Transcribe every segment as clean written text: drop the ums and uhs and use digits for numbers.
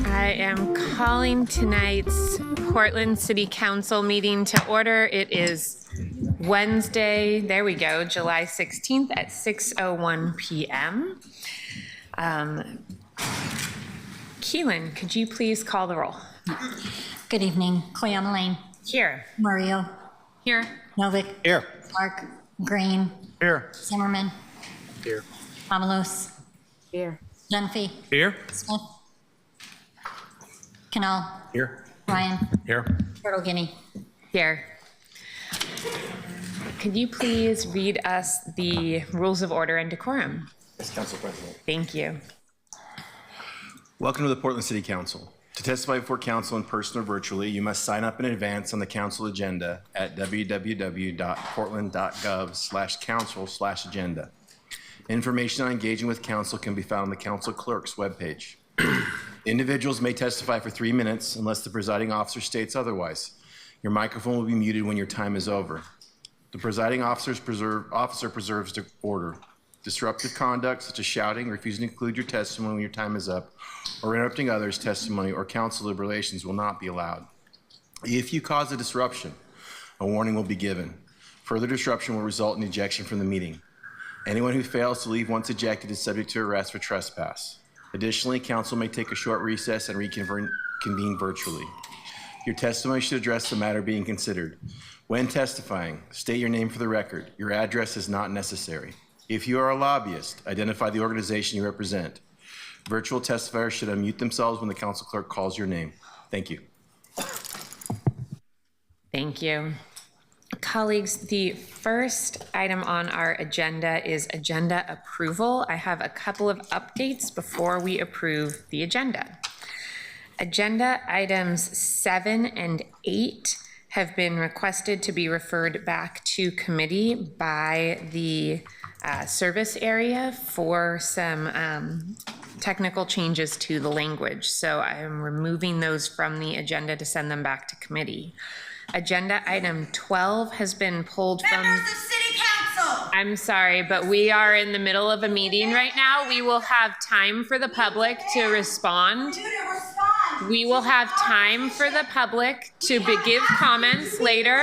I am calling tonight's Portland City Council meeting to order. It is Wednesday, there we go, July 16th at 6:01 p.m. Keelan, could you please call the roll? Good evening. Cleon Lane. Here. Murillo. Here. Novick. Here. Clark. Green. Here. Zimmerman. Here. Avalos. Here. Dunphy. Here. Smith. Canal. Here. Ryan. Here. Turtle Guinea. Here. Could you please read us the rules of order and decorum? Yes, Council President. Thank you. Welcome to the Portland City Council. To testify before council in person or virtually, you must sign up in advance on the council agenda at www.portland.gov/council/agenda. Information on engaging with council can be found on the council clerk's webpage. Individuals may testify for 3 minutes unless the presiding officer states otherwise. Your microphone will be muted when your time is over. The presiding officer preserves the order. Disruptive conduct, such as shouting, refusing to include your testimony when your time is up, or interrupting others' testimony or council deliberations will not be allowed. If you cause a disruption, a warning will be given. Further disruption will result in ejection from the meeting. Anyone who fails to leave once ejected is subject to arrest for trespass. Additionally, council may take a short recess and reconvene virtually. Your testimony should address the matter being considered. When testifying, state your name for the record. Your address is not necessary. If you are a lobbyist, identify the organization you represent. Virtual testifiers should unmute themselves when the council clerk calls your name. Thank you. Thank you. Colleagues, the first item on our agenda is agenda approval. I have a couple of updates before we approve the agenda. Agenda items 7 and 8 have been requested to be referred back to committee by the service area for some technical changes to the language. So I'm removing those from the agenda to send them back to committee. Agenda item 12 has been pulled from... Members of City Council! I'm sorry, but we are in the middle of a meeting right now. We will have time for the public to respond. We will have time for the public to give comments later.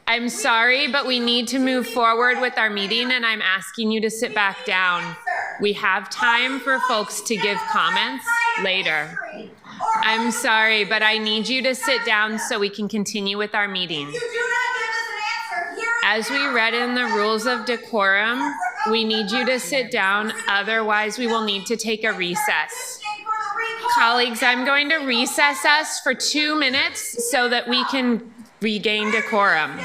I'm sorry, but we need to move forward with our meeting, and I'm asking you to sit back down. We have time for folks to give comments later. I'm sorry, but I need you to sit down so we can continue with our meeting. As we read in the rules of decorum, we need you to sit down, otherwise we will need to take a recess. Colleagues, I'm going to recess us for 2 minutes so that we can regain decorum.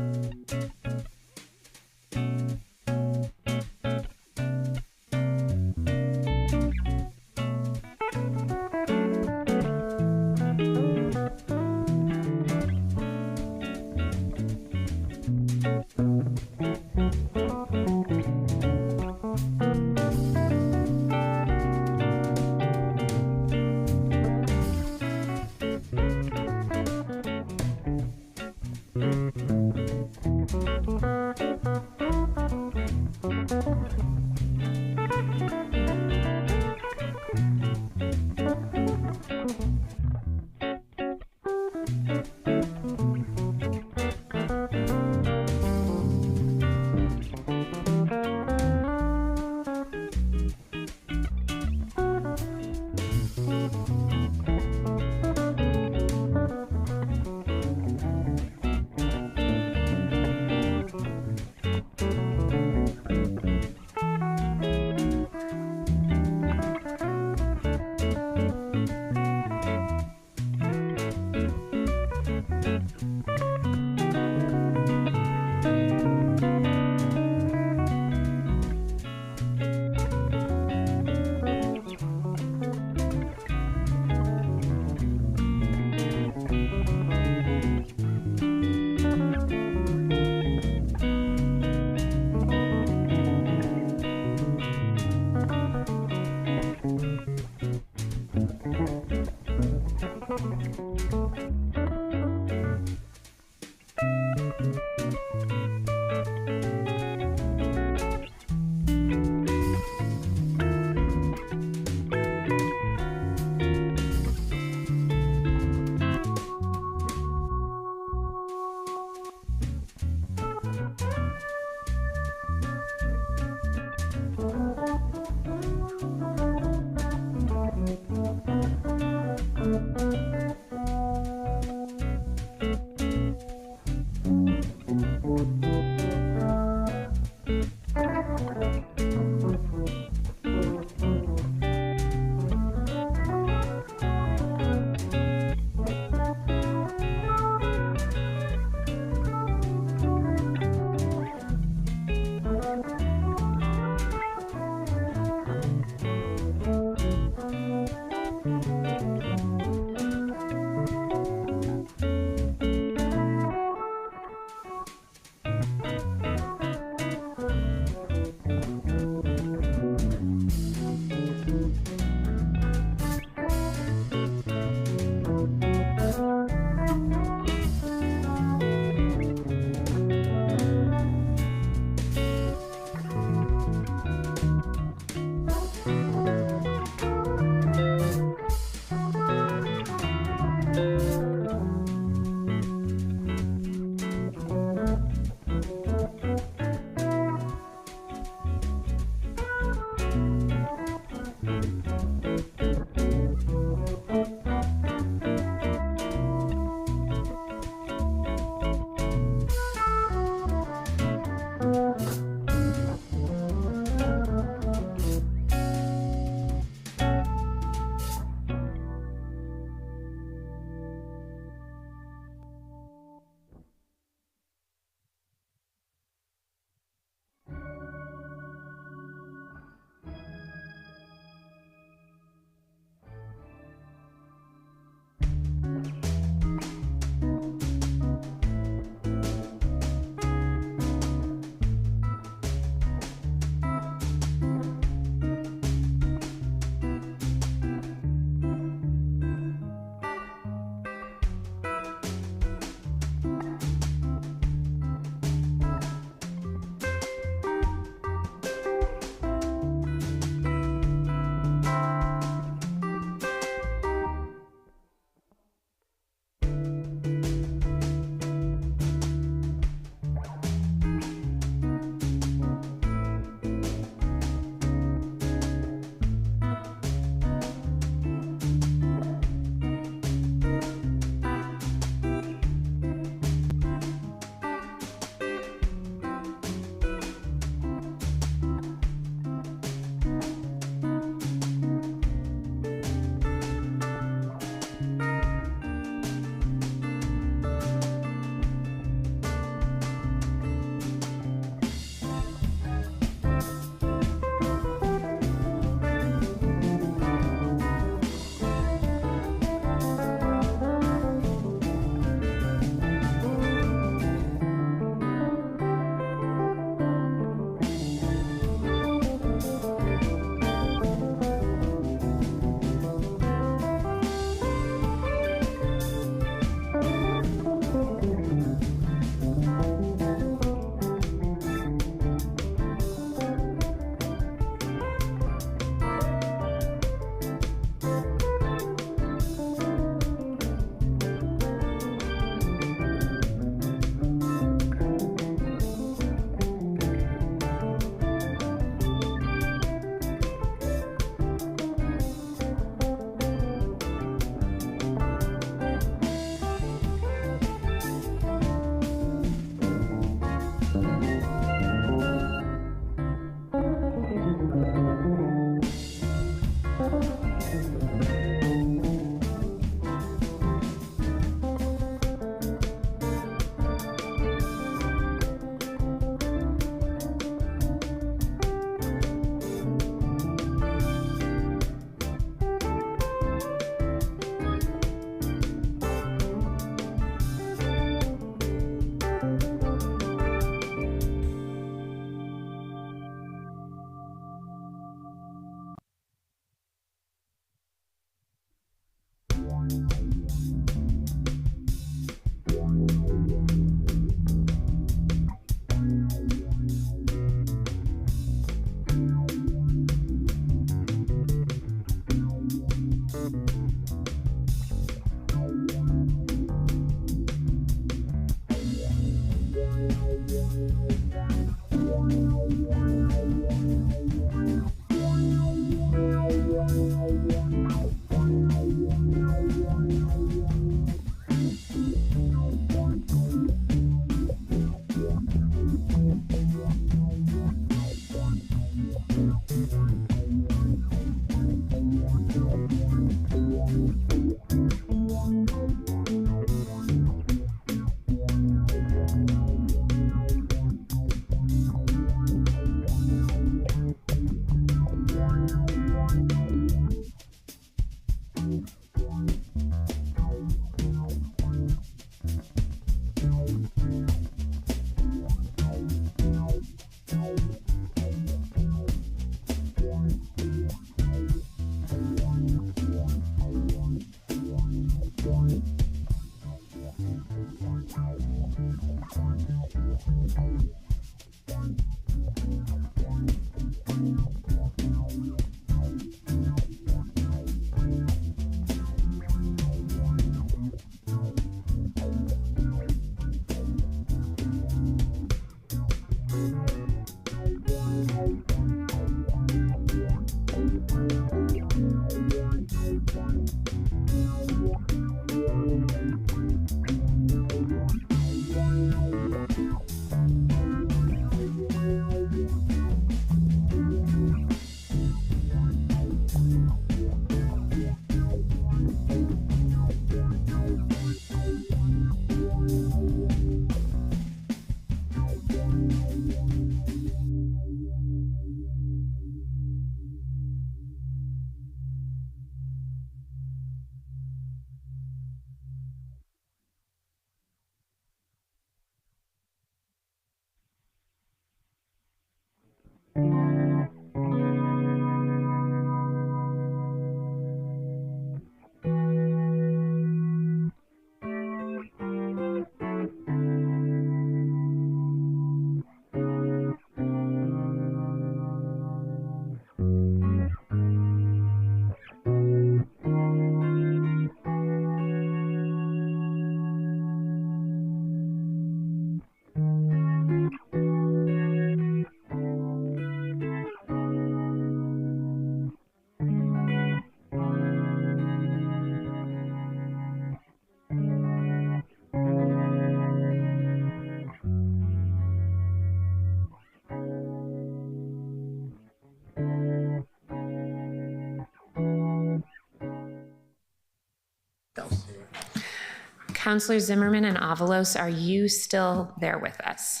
Counselor Zimmerman and Avalos, are you still there with us?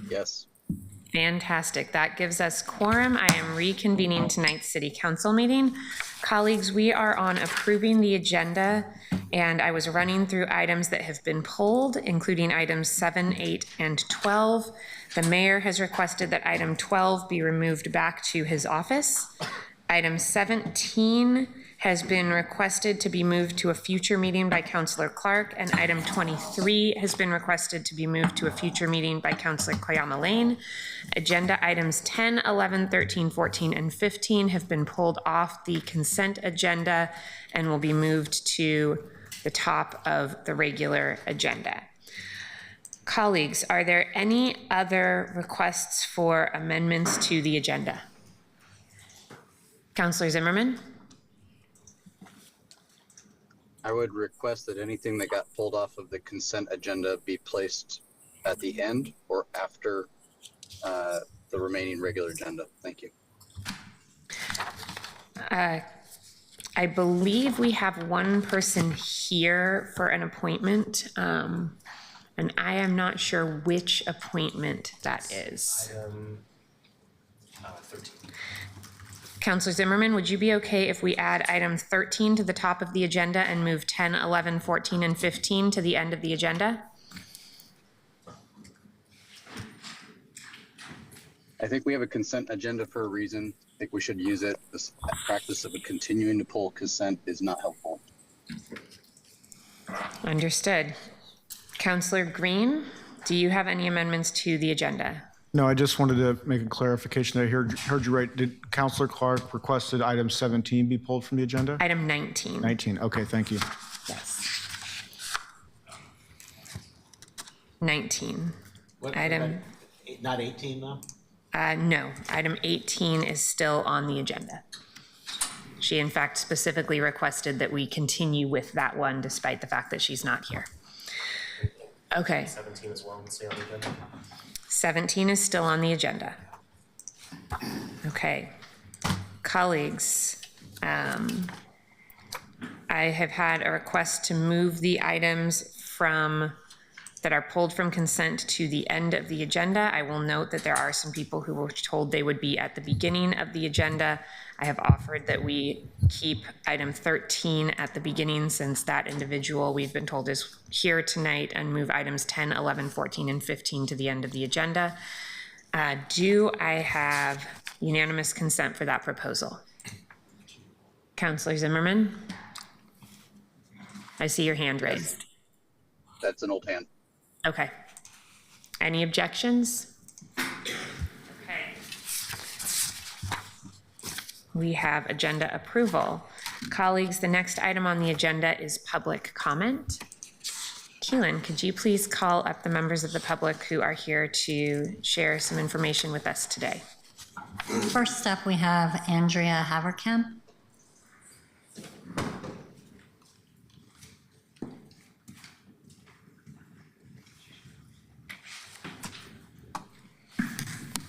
Yes. Fantastic. That gives us quorum. I am reconvening tonight's city council meeting. Colleagues, we are on approving the agenda, and I was running through items that have been pulled, including items 7, 8, and 12. The mayor has requested that item 12 be removed back to his office. Item 17 has been requested to be moved to a future meeting by Councilor Clark, and item 23 has been requested to be moved to a future meeting by Councilor Koyama Lane. Agenda items 10, 11, 13, 14, and 15 have been pulled off the consent agenda and will be moved to the top of the regular agenda. Colleagues, are there any other requests for amendments to the agenda? Councilor Zimmerman? I would request that anything that got pulled off of the consent agenda be placed at the end or after the remaining regular agenda. Thank you. I believe we have one person here for an appointment, and I am not sure which appointment that is. Item 13. Councilor Zimmerman, would you be okay if we add item 13 to the top of the agenda and move 10, 11, 14, and 15 to the end of the agenda? I think we have a consent agenda for a reason. I think we should use it. This practice of continuing to pull consent is not helpful. Understood. Councilor Green, do you have any amendments to the agenda? No, I just wanted to make a clarification. I heard you right. Did Councilor Clark requested item 17 be pulled from the agenda? Item 19. 19, okay, thank you. Yes. 19. What, Item, not 18 though? no, item 18 is still on the agenda. She in fact specifically requested that we continue with that one despite the fact that she's not here. Okay. 17 as well, let's stay on the agenda. 17 is still on the agenda. Okay. Colleagues, I have had a request to move the items that are pulled from consent to the end of the agenda. I will note that there are some people who were told they would be at the beginning of the agenda. I have offered that we keep item 13 at the beginning since that individual we've been told is here tonight, and move items 10, 11, 14, and 15 to the end of the agenda. Do I have unanimous consent for that proposal? Councilor Zimmerman? I see your hand raised. That's an old hand. Okay. Any objections? Okay. We have agenda approval. Colleagues, the next item on the agenda is public comment. Keelan, could you please call up the members of the public who are here to share some information with us today? First up, we have Andrea Haverkamp.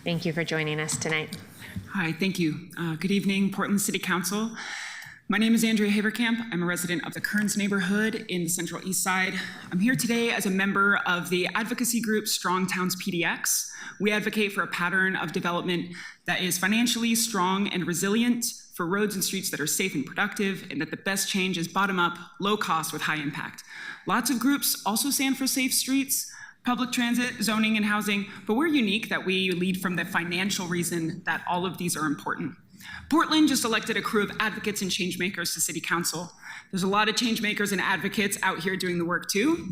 Thank you for joining us tonight. Hi, thank you. Good evening, Portland City Council. My name is Andrea Haverkamp. I'm a resident of the Kearns neighborhood in the Central East Side. I'm here today as a member of the advocacy group Strong Towns PDX. We advocate for a pattern of development that is financially strong and resilient, for roads and streets that are safe and productive, and that the best change is bottom up, low cost with high impact. Lots of groups also stand for safe streets, public transit, zoning, and housing, but we're unique that we lead from the financial reason that all of these are important. Portland just elected a crew of advocates and change makers to City Council. There's a lot of change makers and advocates out here doing the work too.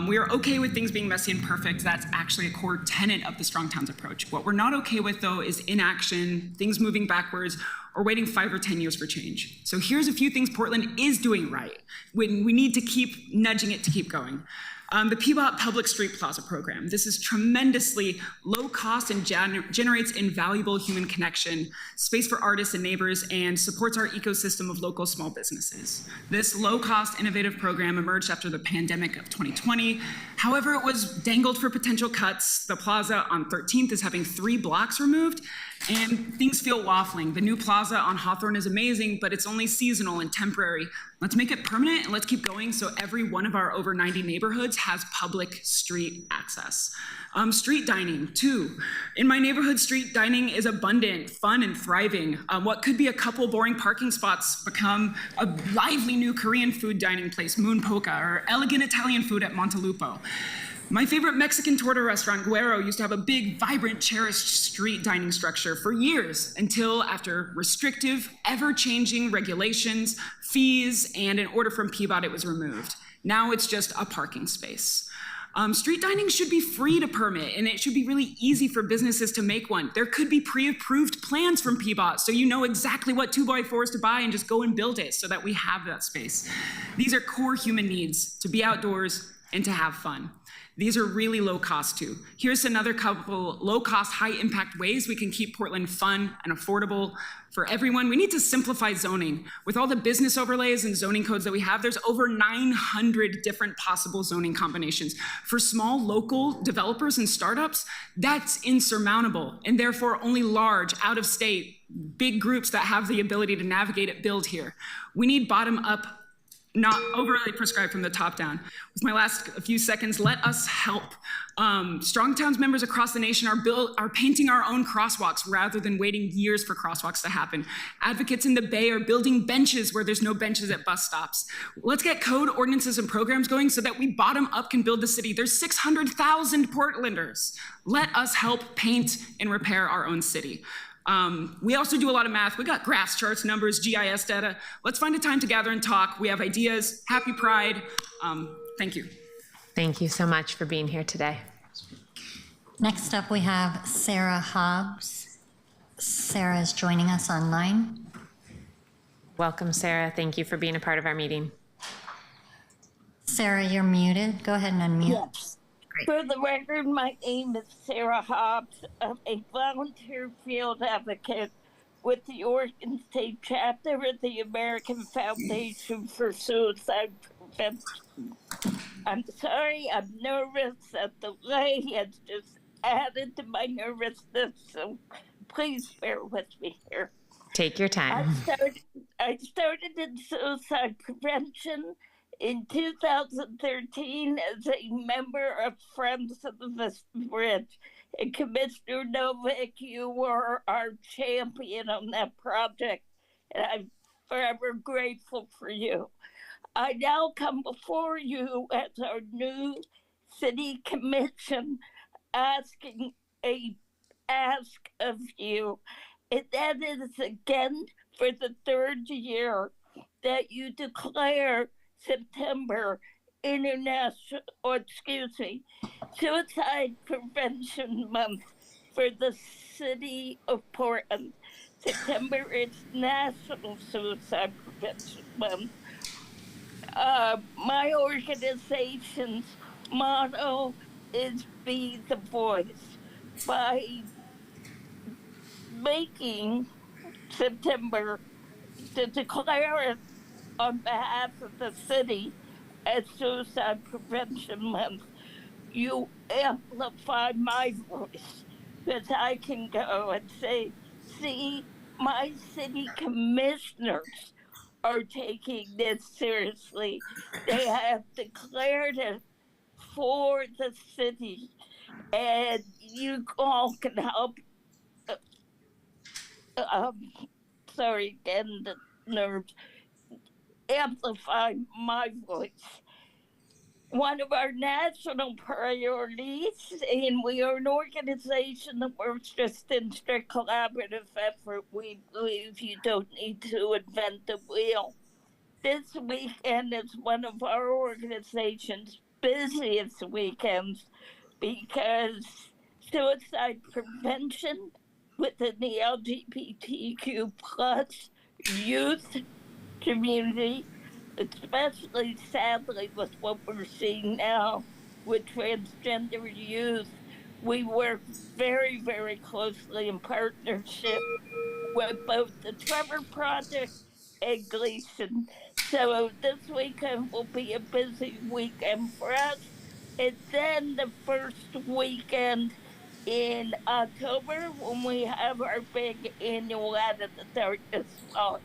We are okay with things being messy and perfect. That's actually a core tenet of the Strong Towns approach. What we're not okay with though is inaction, things moving backwards, or waiting 5 or 10 years for change. So here's a few things Portland is doing right when we need to keep nudging it to keep going. The Peabot Public Street Plaza program. This is tremendously low cost and generates invaluable human connection, space for artists and neighbors, and supports our ecosystem of local small businesses. This low cost innovative program emerged after the pandemic of 2020. However, it was dangled for potential cuts. The plaza on 13th is having 3 blocks removed, and things feel waffling. The new plaza on Hawthorne is amazing, but it's only seasonal and temporary. Let's make it permanent and let's keep going so every one of our over 90 neighborhoods has public street access. Street dining, too. In my neighborhood, street dining is abundant, fun, and thriving. What could be a couple boring parking spots become a lively new Korean food dining place, Moon Poca, or elegant Italian food at Montelupo. My favorite Mexican torta restaurant, Guero, used to have a big, vibrant, cherished street dining structure for years until after restrictive, ever-changing regulations, fees, and an order from Peabot, it was removed. Now it's just a parking space. Street dining should be free to permit, and it should be really easy for businesses to make one. There could be pre-approved plans from Peabot, so you know exactly what 2x4s to buy and just go and build it so that we have that space. These are core human needs, to be outdoors and to have fun. These are really low cost too. Here's another couple low cost, high impact ways we can keep Portland fun and affordable for everyone. We need to simplify zoning. With all the business overlays and zoning codes that we have, there's over 900 different possible zoning combinations. For small local developers and startups, that's insurmountable, and therefore only large, out of state, big groups that have the ability to navigate it build here. We need bottom up, not overly prescribed from the top down. With my last few seconds, let us help. Strong Towns members across the nation are painting our own crosswalks rather than waiting years for crosswalks to happen. Advocates in the Bay are building benches where there's no benches at bus stops. Let's get code, ordinances, and programs going so that we bottom up can build the city. There's 600,000 Portlanders. Let us help paint and repair our own city. We also do a lot of math. We got graphs, charts, numbers, GIS data. Let's find a time to gather and talk. We have ideas. Happy Pride. Thank you. Thank you so much for being here today. Next up, we have Sarah Hobbs. Sarah is joining us online. Welcome, Sarah. Thank you for being a part of our meeting. Sarah, you're muted. Go ahead and unmute. Yes. For the record, my name is Sarah Hobbs. I'm a volunteer field advocate with the Oregon State chapter of the American Foundation for Suicide Prevention. I'm sorry, I'm nervous. A delay has just added to my nervousness, so please bear with me here. Take your time. I started in suicide prevention in 2013 as a member of Friends of the Vista Bridge. And Commissioner Novick, you were our champion on that project, and I'm forever grateful for you. I now come before you as our new city commission asking a ask of you, and that is again for the 3rd year that you declare September Suicide Prevention Month for the city of Portland. September is National Suicide Prevention Month. My organization's motto is Be the Voice. By making September to declare it on behalf of the city as Suicide Prevention Month, you amplify my voice, because I can go and say, see, my city commissioners are taking this seriously. They have declared it for the city, and you all can help. Sorry, getting the nerves. Amplify my voice. One of our national priorities, and we are an organization that works just in strict collaborative effort. We believe you don't need to invent the wheel. This weekend is one of our organization's busiest weekends because suicide prevention within the LGBTQ plus youth community, especially sadly with what we're seeing now with transgender youth, we work very, very closely in partnership with both the Trevor Project and Gleason. So this weekend will be a busy weekend for us. And then the first weekend in October, when we have our big annual Out of the Darkness walk,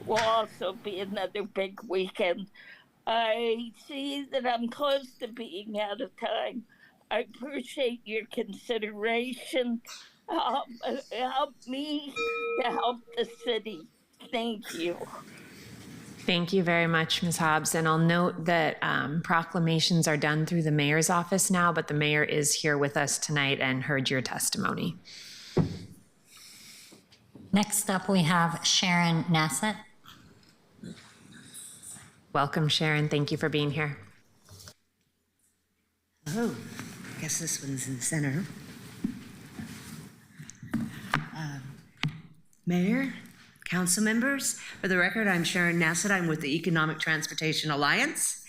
will also be another big weekend. I see that I'm close to being out of time. I appreciate your consideration. Help me to help the city. Thank you. Thank you very much, Ms. Hobbs. And I'll note that proclamations are done through the mayor's office now, but the mayor is here with us tonight and heard your testimony. Next up, we have Sharon Nassett. Welcome, Sharon. Thank you for being here. Oh, I guess this one's in the center. Mayor, council members, for the record, I'm Sharon Nassett. I'm with the Economic Transportation Alliance.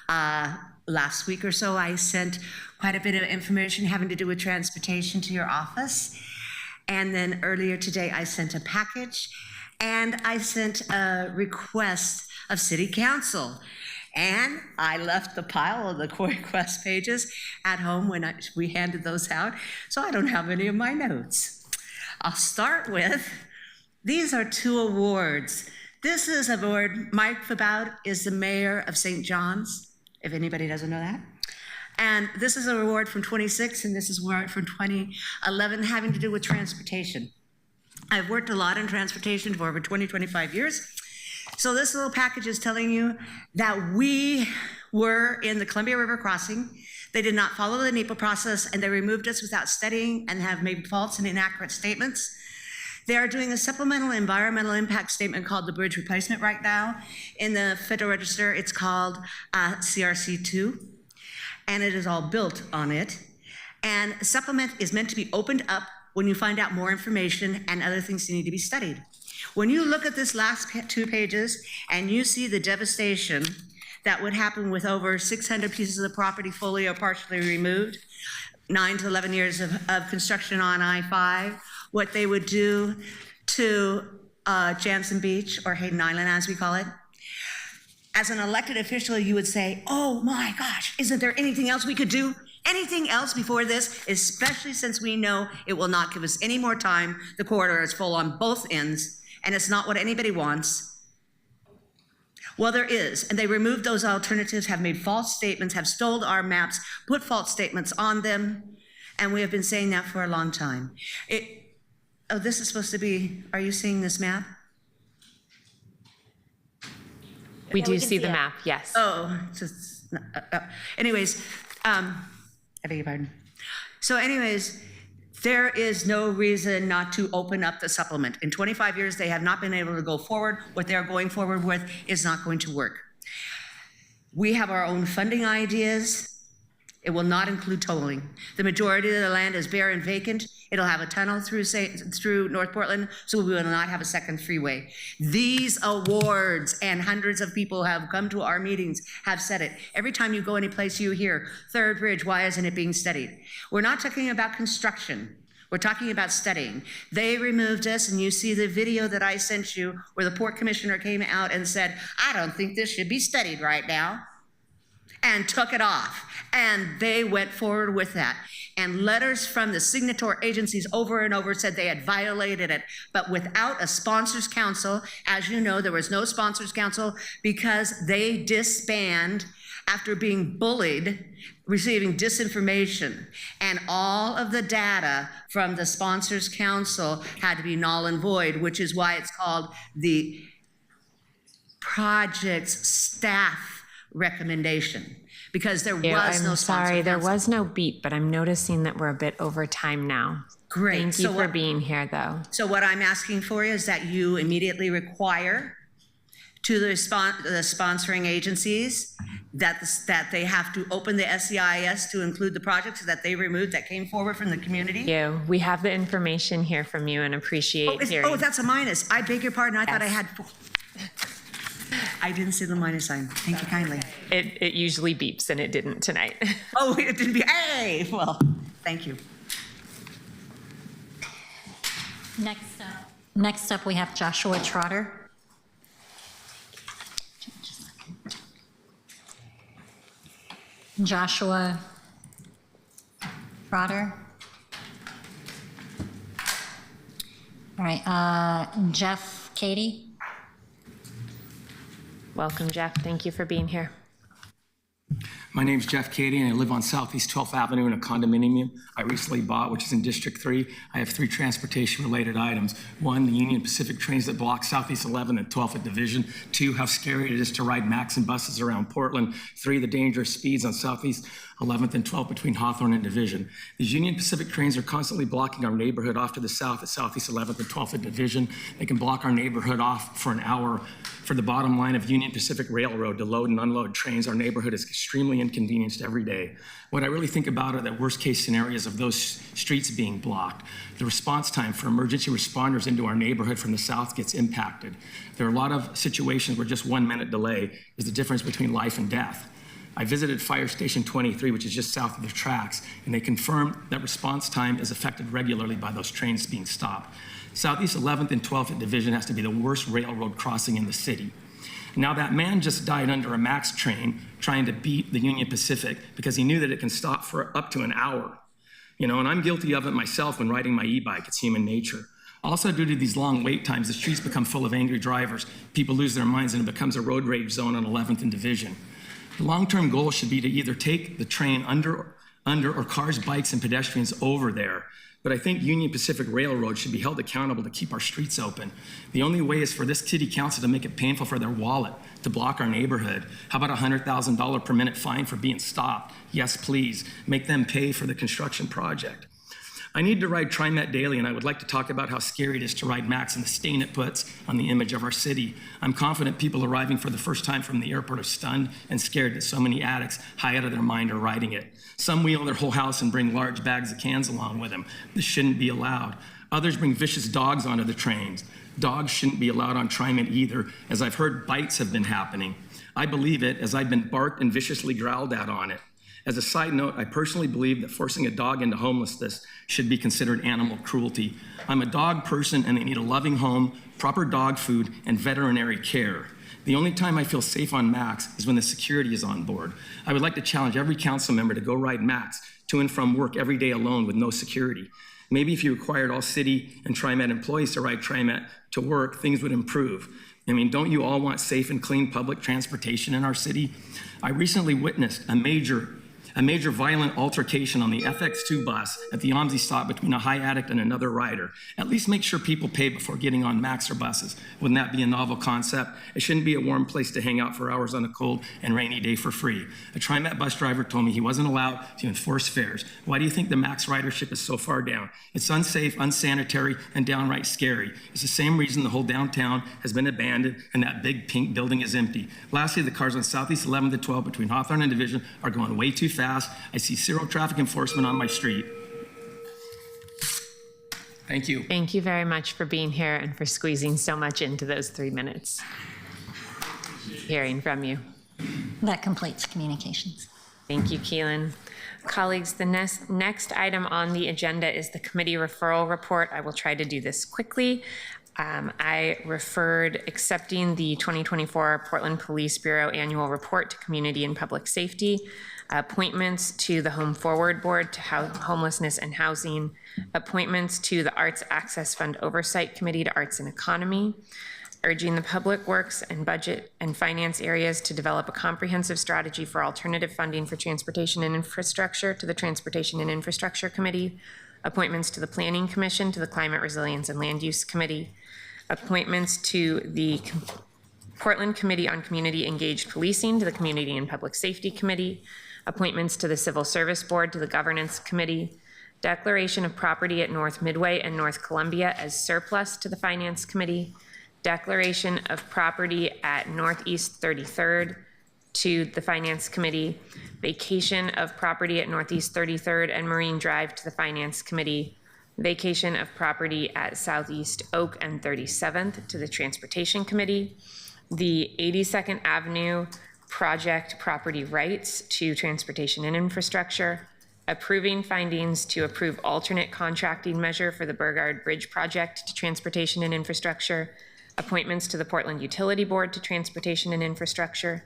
Last week or so, I sent quite a bit of information having to do with transportation to your office. And then earlier today, I sent a package and I sent a request of city council. And I left the pile of the request pages at home when we handed those out, so I don't have any of my notes. I'll start with, these are two awards. This is an award, Mike Fabout is the mayor of St. John's, if anybody doesn't know that. And this is a reward from 26, and this is a award from 2011 having to do with transportation. I've worked a lot in transportation for over 20, 25 years. So this little package is telling you that we were in the Columbia River crossing. They did not follow the NEPA process, and they removed us without studying and have made false and inaccurate statements. They are doing a supplemental environmental impact statement called the bridge replacement right now. In the Federal Register, it's called CRC2, and it is all built on it. And a supplement is meant to be opened up when you find out more information and other things that need to be studied. When you look at this last 2 pages and you see the devastation that would happen with over 600 pieces of property fully or partially removed, 9 to 11 years of construction on I-5, what they would do to Jansen Beach, or Hayden Island as we call it. As an elected official, you would say, oh my gosh, isn't there anything else we could do? Anything else before this, especially since we know it will not give us any more time. The corridor is full on both ends, and it's not what anybody wants. Well, there is, and they removed those alternatives, have made false statements, have stole our maps, put false statements on them, and we have been saying that for a long time. Oh, this is supposed to be, are you seeing this map? We do see the map, yes. Oh, just, anyways, I beg your pardon. So anyways, there is no reason not to open up the supplement. In 25 years, they have not been able to go forward. What they're going forward with is not going to work. We have our own funding ideas. It will not include tolling. The majority of the land is bare and vacant. It'll have a tunnel through North Portland, so we will not have a second freeway. These awards, and hundreds of people have come to our meetings, have said it. Every time you go any place, you hear, Third Bridge, why isn't it being studied? We're not talking about construction. We're talking about studying. They removed us, and you see the video that I sent you where the Port Commissioner came out and said, I don't think this should be studied right now, and took it off. And they went forward with that. And letters from the signatory agencies over and over said they had violated it. But without a sponsors council, as you know, there was no sponsors council because they disbanded after being bullied, receiving disinformation. And all of the data from the sponsors council had to be null and void, which is why it's called the project's staff recommendation, because there was no sponsor council. I'm sorry, there was no beat, but I'm noticing that we're a bit over time now. Great. Thank you for being here, though. So what I'm asking for you is that you immediately require to the sponsoring agencies that they have to open the SEIS to include the projects that they removed that came forward from the community. Yeah, we have the information here from you and appreciate hearing. Oh, that's a minus. I beg your pardon. I thought I had. I didn't see the minus sign. Thank you kindly. It usually beeps, and it didn't tonight. Oh, it didn't be. Hey, well, thank you. Next up, we have Joshua Trotter. Joshua Trotter. All right, Jeff Katie. Welcome, Jeff. Thank you for being here. My name's Jeff Cady, and I live on Southeast 12th Avenue in a condominium I recently bought, which is in District 3. I have 3 transportation-related items. 1, the Union Pacific trains that block Southeast 11th and 12th at Division. 2, how scary it is to ride Max and buses around Portland. 3, the dangerous speeds on Southeast 11th and 12th between Hawthorne and Division. These Union Pacific trains are constantly blocking our neighborhood off to the south at Southeast 11th and 12th at Division. They can block our neighborhood off for an hour. For the bottom line of Union Pacific Railroad to load and unload trains, our neighborhood is extremely inconvenienced every day. What I really think about are the worst case scenarios of those streets being blocked. The response time for emergency responders into our neighborhood from the south gets impacted. There are a lot of situations where just 1 minute delay is the difference between life and death. I visited Fire Station 23, which is just south of the tracks, and they confirmed that response time is affected regularly by those trains being stopped. Southeast 11th and 12th at Division has to be the worst railroad crossing in the city. Now, that man just died under a Max train trying to beat the Union Pacific because he knew that it can stop for up to an hour. You know, and I'm guilty of it myself when riding my e-bike. It's human nature. Also, due to these long wait times, the streets become full of angry drivers. People lose their minds, and it becomes a road rage zone on 11th and Division. The long-term goal should be to either take the train under or cars, bikes, and pedestrians over there. But I think Union Pacific Railroad should be held accountable to keep our streets open. The only way is for this city council to make it painful for their wallet to block our neighborhood. How about a $100,000 per minute fine for being stopped? Yes, please. Make them pay for the construction project. I need to ride TriMet daily, and I would like to talk about how scary it is to ride Max and the stain it puts on the image of our city. I'm confident people arriving for the first time from the airport are stunned and scared that so many addicts high out of their mind are riding it. Some wheel their whole house and bring large bags of cans along with them. This shouldn't be allowed. Others bring vicious dogs onto the trains. Dogs shouldn't be allowed on TriMet either, as I've heard bites have been happening. I believe it, as I've been barked and viciously growled at on it. As a side note, I personally believe that forcing a dog into homelessness should be considered animal cruelty. I'm a dog person, and they need a loving home, proper dog food, and veterinary care. The only time I feel safe on Max is when the security is on board. I would like to challenge every council member to go ride Max to and from work every day alone with no security. Maybe if you required all city and TriMet employees to ride TriMet to work, things would improve. I mean, don't you all want safe and clean public transportation in our city? I recently witnessed a major A major violent altercation on the FX2 bus at the OMSI stop between a high addict and another rider. At least make sure people pay before getting on Maxer buses. Wouldn't that be a novel concept? It shouldn't be a warm place to hang out for hours on a cold and rainy day for free. A TriMet bus driver told me he wasn't allowed to enforce fares. Why do you think the max ridership is so far down? It's unsafe, unsanitary, and downright scary. It's the same reason the whole downtown has been abandoned and that big pink building is empty. Lastly, the cars on Southeast 11th to 12 between Hawthorne and Division are going way too fast. I see zero traffic enforcement on my street. Thank you. Thank you very much for being here and for squeezing so much into those 3 minutes. Hearing from you. That completes communications. Thank you, Keelan. Colleagues, the next item on the agenda is the committee referral report. I will try to do this quickly. I referred accepting the 2024 Portland Police Bureau Annual Report to Community and Public Safety, appointments to the Home Forward Board to Homelessness and Housing, appointments to the Arts Access Fund Oversight Committee to Arts and Economy, urging the Public Works and Budget and Finance areas to develop a comprehensive strategy for alternative funding for transportation and infrastructure to the Transportation and Infrastructure Committee, appointments to the Planning Commission, to the Climate Resilience and Land Use Committee, appointments to the Portland Committee on Community Engaged Policing, to the Community and Public Safety Committee, appointments to the Civil Service Board, to the Governance Committee, declaration of property at North Midway and North Columbia as surplus to the Finance Committee, declaration of property at Northeast 33rd to the Finance Committee, vacation of property at Northeast 33rd and Marine Drive to the Finance Committee, vacation of property at Southeast Oak and 37th to the Transportation Committee, the 82nd Avenue project property rights to Transportation and Infrastructure, approving findings to approve alternate contracting measure for the Burgard Bridge project to Transportation and Infrastructure, appointments to the Portland Utility Board to Transportation and Infrastructure,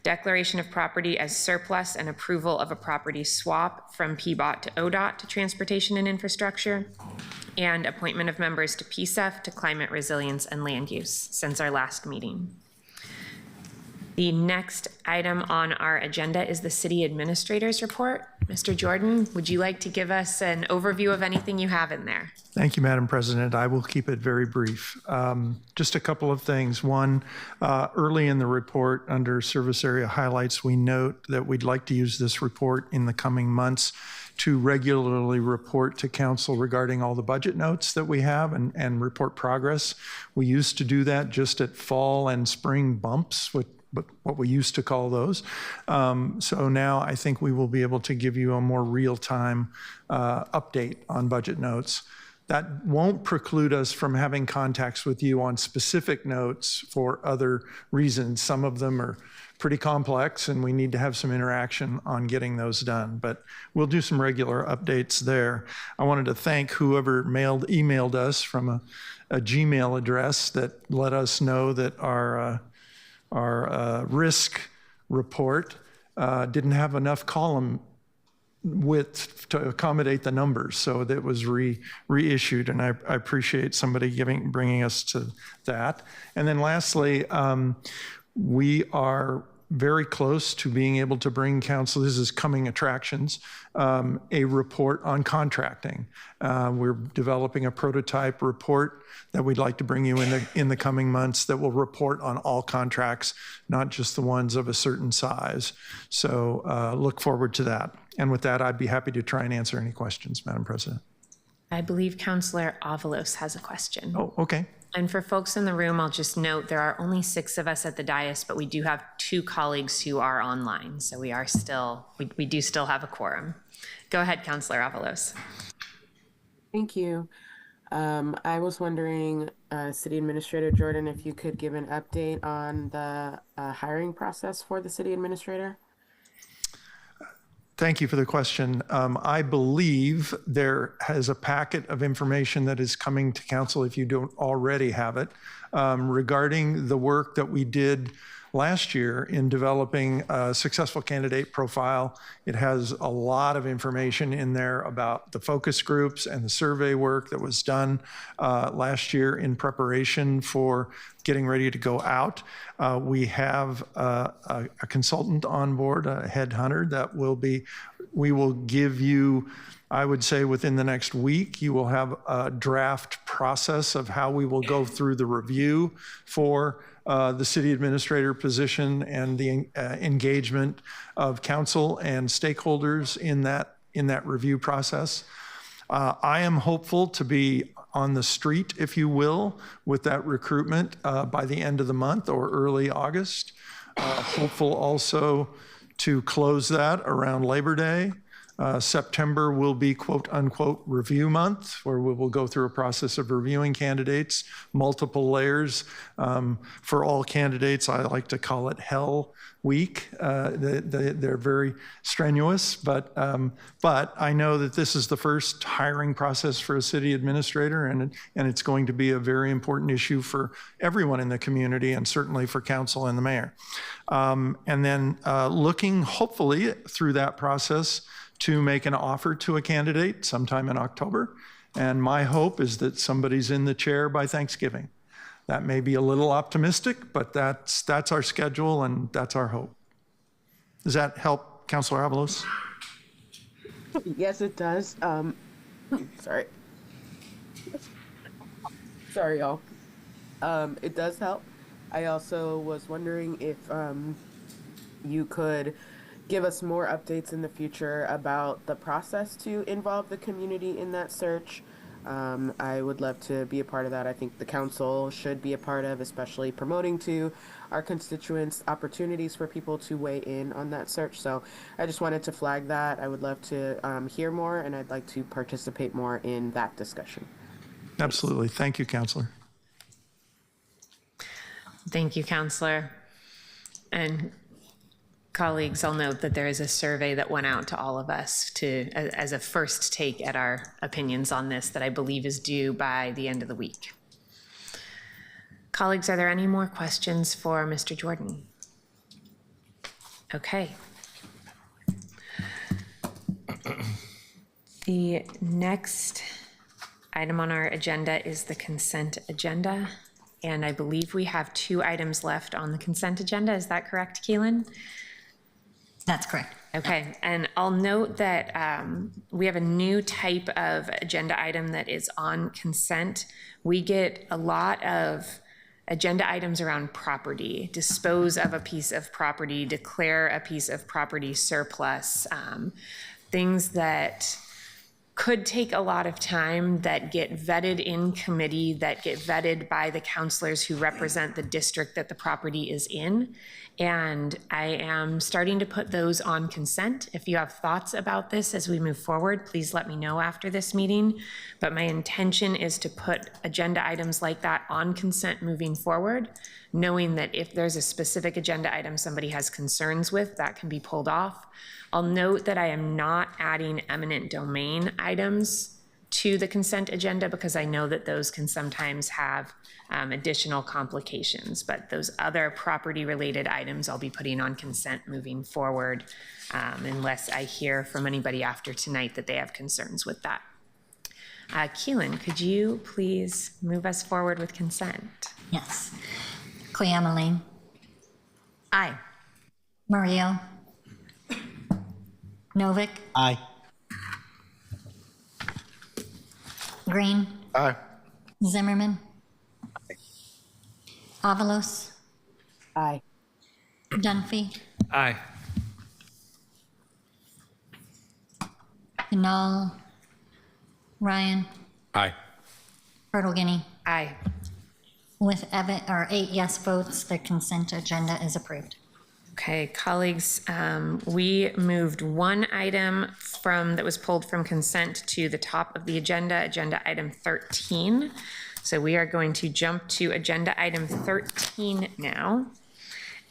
declaration of property as surplus and approval of a property swap from PBOT to ODOT to Transportation and Infrastructure, and appointment of members to PSEF to Climate Resilience and Land Use since our last meeting. The next item on our agenda is the City Administrator's Report. Mr. Jordan, would you like to give us an overview of anything you have in there? Thank you, Madam President. I will keep it very brief. Just a couple of things. One, early in the report under service area highlights, we note that we'd like to use this report in the coming months to regularly report to council regarding all the budget notes that we have and report progress. We used to do that just at fall and spring bumps, but what we used to call those. So now I think we will be able to give you a more real-time update on budget notes. That won't preclude us from having contacts with you on specific notes for other reasons. Some of them are pretty complex and we need to have some interaction on getting those done, but we'll do some regular updates there. I wanted to thank whoever emailed us from a Gmail address that let us know that our risk report didn't have enough column width to accommodate the numbers, so that was reissued, and I appreciate somebody bringing us to that. And then lastly, we are very close to being able to bring council, this is coming attractions, a report on contracting. We're developing a prototype report that we'd like to bring you in the coming months that will report on all contracts, not just the ones of a certain size. So look forward to that. And with that, I'd be happy to try and answer any questions, Madam President. I believe Councilor Avalos has a question. Oh, okay. And for folks in the room, I'll just note there are only 6 of us at the dais, but we do have 2 colleagues who are online. So we do still have a quorum. Go ahead, Councilor Avalos. Thank you. I was wondering, City Administrator Jordan, if you could give an update on the hiring process for the City Administrator. Thank you for the question. I believe there is a packet of information that is coming to council, if you don't already have it, regarding the work that we did last year in developing a successful candidate profile. It has a lot of information in there about the focus groups and the survey work that was done last year in preparation for getting ready to go out. We have a consultant on board, a headhunter, that will be We will give you, I would say within the next week, you will have a draft process of how we will go through the review for the city administrator position and the engagement of council and stakeholders in that review process. I am hopeful to be on the street, if you will, with that recruitment by the end of the month or early August. Hopeful also to close that around Labor Day. September will be quote unquote review month, where we will go through a process of reviewing candidates, multiple layers. For all candidates, I like to call it Hell Week. They're very strenuous, but I know that this is the first hiring process for a city administrator, and it's going to be a very important issue for everyone in the community, and certainly for council and the mayor. And then looking hopefully through that process to make an offer to a candidate sometime in October. And my hope is that somebody's in the chair by Thanksgiving. That may be a little optimistic, but that's our schedule and that's our hope. Does that help, Councilor Avalos? Yes, it does. Sorry. Sorry, y'all. It does help. I also was wondering if you could give us more updates in the future about the process to involve the community in that search. I would love to be a part of that. I think the council should be a part of, especially promoting to our constituents opportunities for people to weigh in on that search. So I just wanted to flag that. I would love to hear more, and I'd like to participate more in that discussion. Absolutely. Thank you, Councilor. Thank you, Councilor. And colleagues, I'll note that there is a survey that went out to all of us as a first take at our opinions on this that I believe is due by the end of the week. Colleagues, are there any more questions for Mr. Jordan? Okay. The next item on our agenda is the consent agenda. And I believe we have 2 items left on the consent agenda. Is that correct, Keelan? That's correct. Okay, and I'll note that we have a new type of agenda item that is on consent. We get a lot of agenda items around property, dispose of a piece of property, declare a piece of property surplus, things that could take a lot of time, that get vetted in committee, that get vetted by the counselors who represent the district that the property is in. And I am starting to put those on consent. If you have thoughts about this as we move forward, please let me know after this meeting. But my intention is to put agenda items like that on consent moving forward, knowing that if there's a specific agenda item somebody has concerns with, that can be pulled off. I'll note that I am not adding eminent domain items to the consent agenda because I know that those can sometimes have additional complications, but those other property related items I'll be putting on consent moving forward unless I hear from anybody after tonight that they have concerns with that. Keelan, could you please move us forward with consent? Yes. Cleameline. Aye. Murillo. Novick. Aye. Green. Aye. Zimmerman. Avalos. Aye. Dunphy. Aye. Pinal. Ryan. Aye. Bertolini. Aye. With 8 yes votes, the consent agenda is approved. Okay, colleagues, we moved one item that was pulled from consent to the top of the agenda, agenda item 13. So we are going to jump to agenda item 13 now.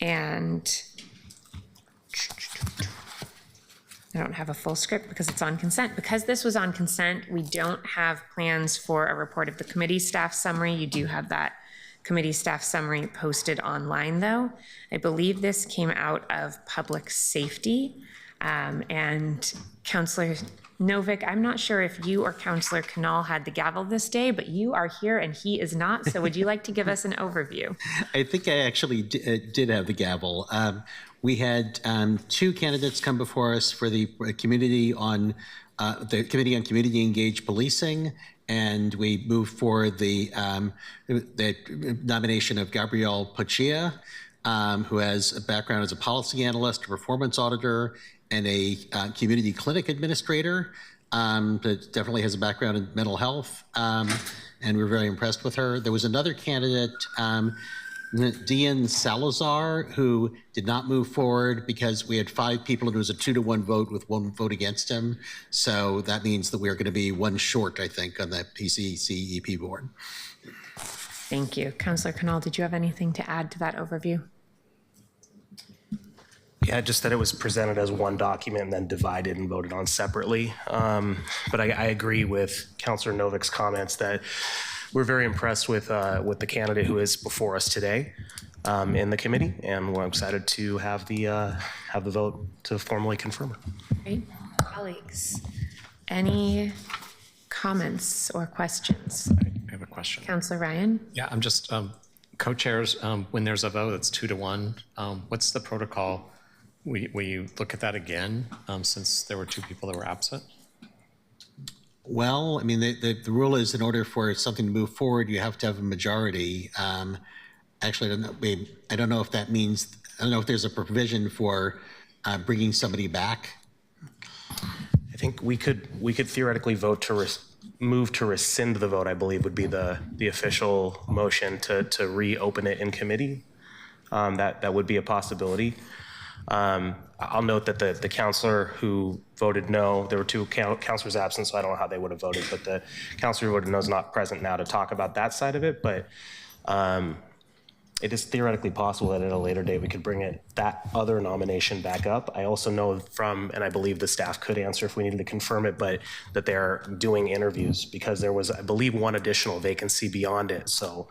And I don't have a full script because it's on consent. Because this was on consent, we don't have plans for a report of the committee staff summary. You do have that committee staff summary posted online though. I believe this came out of public safety. And Counselor Novick, I'm not sure if you or Counselor Canal had the gavel this day, but you are here and he is not. So would you like to give us an overview? I think I actually did have the gavel. We had two candidates come before us for the Committee on Community Engaged Policing, and we moved forward the nomination of Gabrielle Pachia, who has a background as a policy analyst, a performance auditor, and a community clinic administrator, but definitely has a background in mental health, and we're very impressed with her. There was another candidate, Dian Salazar, who did not move forward because we had 5 people and it was a 2-to-1 vote with 1 vote against him. So that means that we are going to be 1 short, I think, on that PCCEP board. Thank you. Counselor Canal, did you have anything to add to that overview? Yeah, just that it was presented as one document and then divided and voted on separately. But I agree with Councilor Novick's comments that we're very impressed with the candidate who is before us today in the committee, and we're excited to have the vote to formally confirm her. Great. Colleagues, any comments or questions? I have a question. Counselor Ryan? Yeah, I'm just co-chairs. When there's a vote, it's 2-to-1. What's the protocol? Will you look at that again since there were 2 people that were absent? Well, I mean, the rule is in order for something to move forward, you have to have a majority. Actually, I don't know if that means, I don't know if there's a provision for bringing somebody back. I think we could theoretically vote to move to rescind the vote, I believe would be the official motion to reopen it in committee. That would be a possibility. I'll note that the counselor who voted no, there were 2 counselors absent, so I don't know how they would have voted, but the counselor who voted no is not present now to talk about that side of it, but it is theoretically possible that at a later date we could bring that other nomination back up. I also know from, and I believe the staff could answer if we needed to confirm it, but that they're doing interviews because there was, I believe, 1 additional vacancy beyond it, so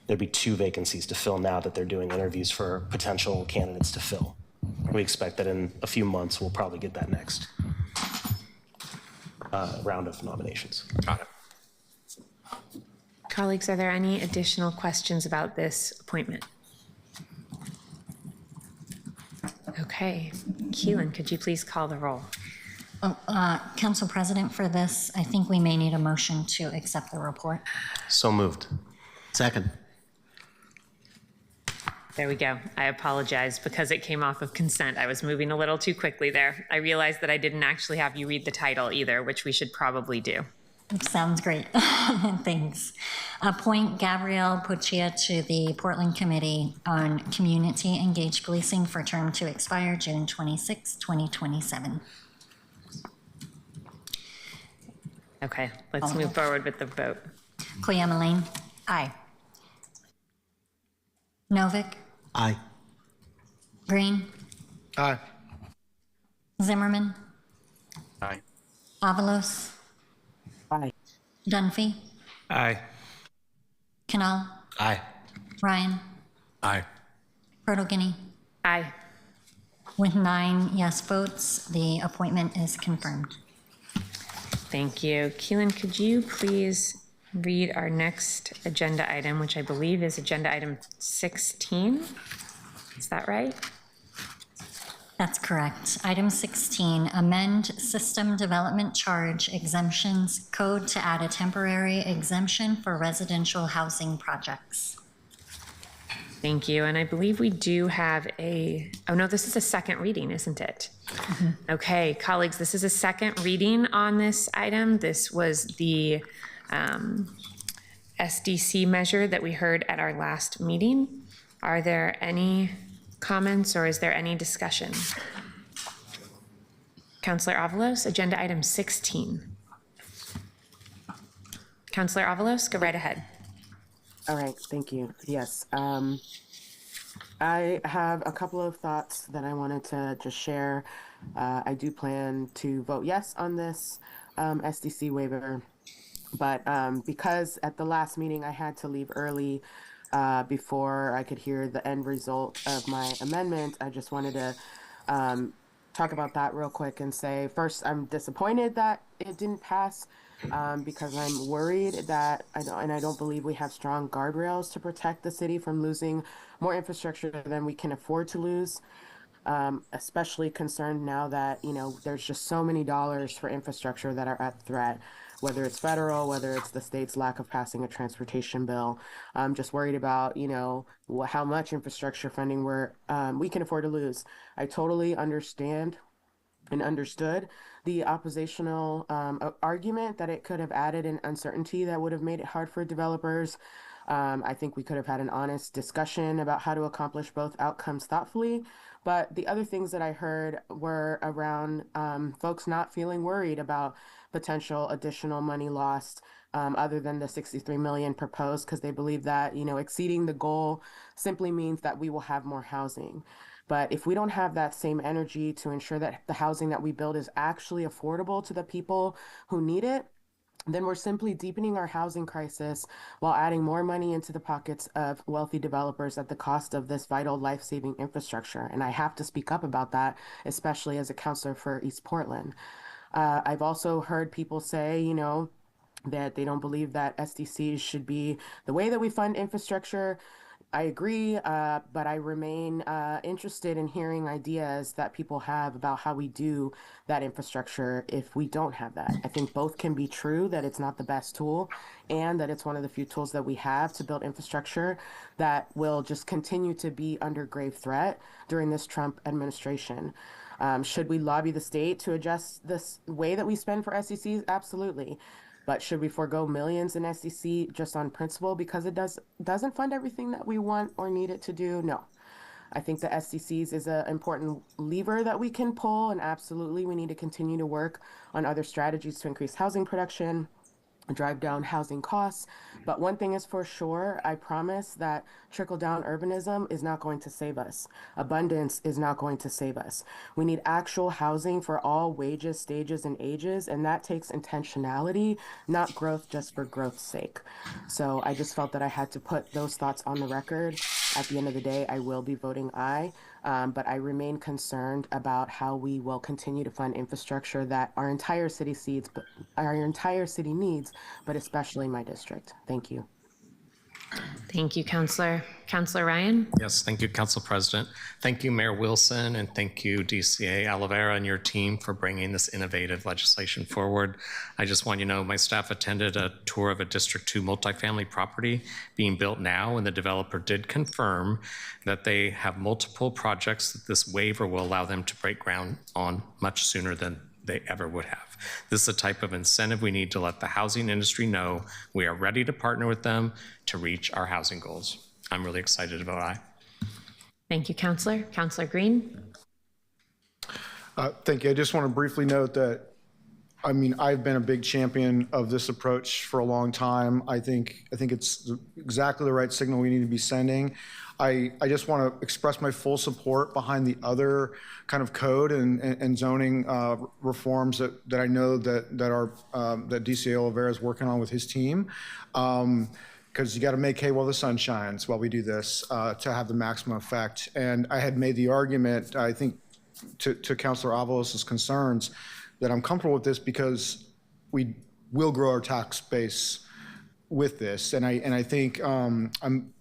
there'd be 2 vacancies to fill now that they're doing interviews for potential candidates to fill. We expect that in a few months, we'll probably get that next round of nominations. Got it. Colleagues, are there any additional questions about this appointment? Okay. Keelan, could you please call the roll? Council President, for this, I think we may need a motion to accept the report. So moved. Second. There we go. I apologize because it came off of consent. I was moving a little too quickly there. I realized that I didn't actually have you read the title either, which we should probably do. Sounds great. Thanks. Appoint Gabrielle Puccia to the Portland Committee on Community Engaged Policing for term to expire June 26, 2027. Okay, let's move forward with the vote. Cleameline? Aye. Novick? Aye. Green? Aye. Zimmerman? Aye. Avalos? Aye. Dunphy? Aye. Canal? Aye. Ryan? Aye. Proto-Guinea? Aye. With 9 yes votes, the appointment is confirmed. Thank you. Keelan, could you please read our next agenda item, which I believe is agenda item 16? Is that right? That's correct. Item 16, amend system development charge exemptions code to add a temporary exemption for residential housing projects. Thank you. And I believe we do have oh no, this is a second reading, isn't it? Mm-hmm. Okay, colleagues, this is a second reading on this item. This was the SDC measure that we heard at our last meeting. Are there any comments or is there any discussion? Councillor Avalos, agenda item 16. Councillor Avalos, go right ahead. All right, thank you. Yes, I have a couple of thoughts that I wanted to just share. I do plan to vote yes on this SDC waiver, but because at the last meeting I had to leave early before I could hear the end result of my amendment, I just wanted to talk about that real quick and say, first, I'm disappointed that it didn't pass because I'm worried that, I don't believe we have strong guardrails to protect the city from losing more infrastructure than we can afford to lose. Especially concerned now that, there's just so many dollars for infrastructure that are at threat, whether it's federal, whether it's the state's lack of passing a transportation bill. I'm just worried about, how much infrastructure funding we can afford to lose. I totally understand and understood the oppositional argument that it could have added an uncertainty that would have made it hard for developers. I think we could have had an honest discussion about how to accomplish both outcomes thoughtfully. But the other things that I heard were around folks not feeling worried about potential additional money lost other than the 63 million proposed, because they believe that, exceeding the goal simply means that we will have more housing. But if we don't have that same energy to ensure that the housing that we build is actually affordable to the people who need it, then we're simply deepening our housing crisis while adding more money into the pockets of wealthy developers at the cost of this vital life-saving infrastructure. And I have to speak up about that, especially as a counselor for East Portland. I've also heard people say, that they don't believe that SDCs should be the way that we fund infrastructure. I agree, but I remain interested in hearing ideas that people have about how we do that infrastructure if we don't have that. I think both can be true, that it's not the best tool and that it's one of the few tools that we have to build infrastructure that will just continue to be under grave threat during this Trump administration. Should we lobby the state to adjust this way that we spend for SDCs? Absolutely. But should we forego millions in SDC just on principle because it doesn't fund everything that we want or need it to do? No. I think the SDCs is an important lever that we can pull, and absolutely we need to continue to work on other strategies to increase housing production, drive down housing costs. But one thing is for sure, I promise that trickle-down urbanism is not going to save us. Abundance is not going to save us. We need actual housing for all wages, stages, and ages, and that takes intentionality, not growth just for growth's sake. So I just felt that I had to put those thoughts on the record. At the end of the day, I will be voting aye, but I remain concerned about how we will continue to fund infrastructure that our entire city needs, but especially my district. Thank you. Thank you, Councillor. Councillor Ryan? Yes, thank you, Council President. Thank you, Mayor Wilson, and thank you, DCA Oliveira and your team for bringing this innovative legislation forward. I just want you to know my staff attended a tour of a District 2 multifamily property being built now, and the developer did confirm that they have multiple projects that this waiver will allow them to break ground on much sooner than they ever would have. This is the type of incentive we need to let the housing industry know we are ready to partner with them to reach our housing goals. I'm really excited to vote aye. Thank you, Councillor. Councillor Green? Thank you. I just want to briefly note that, I've been a big champion of this approach for a long time. I think it's exactly the right signal we need to be sending. I just want to express my full support behind the other kind of code and zoning reforms that I know that DCA Oliveira is working on with his team. Because you got to make hay while the sun shines while we do this to have the maximum effect. And I had made the argument, I think, to Councilor Avalos' concerns, that I'm comfortable with this because we will grow our tax base with this. And I think I'm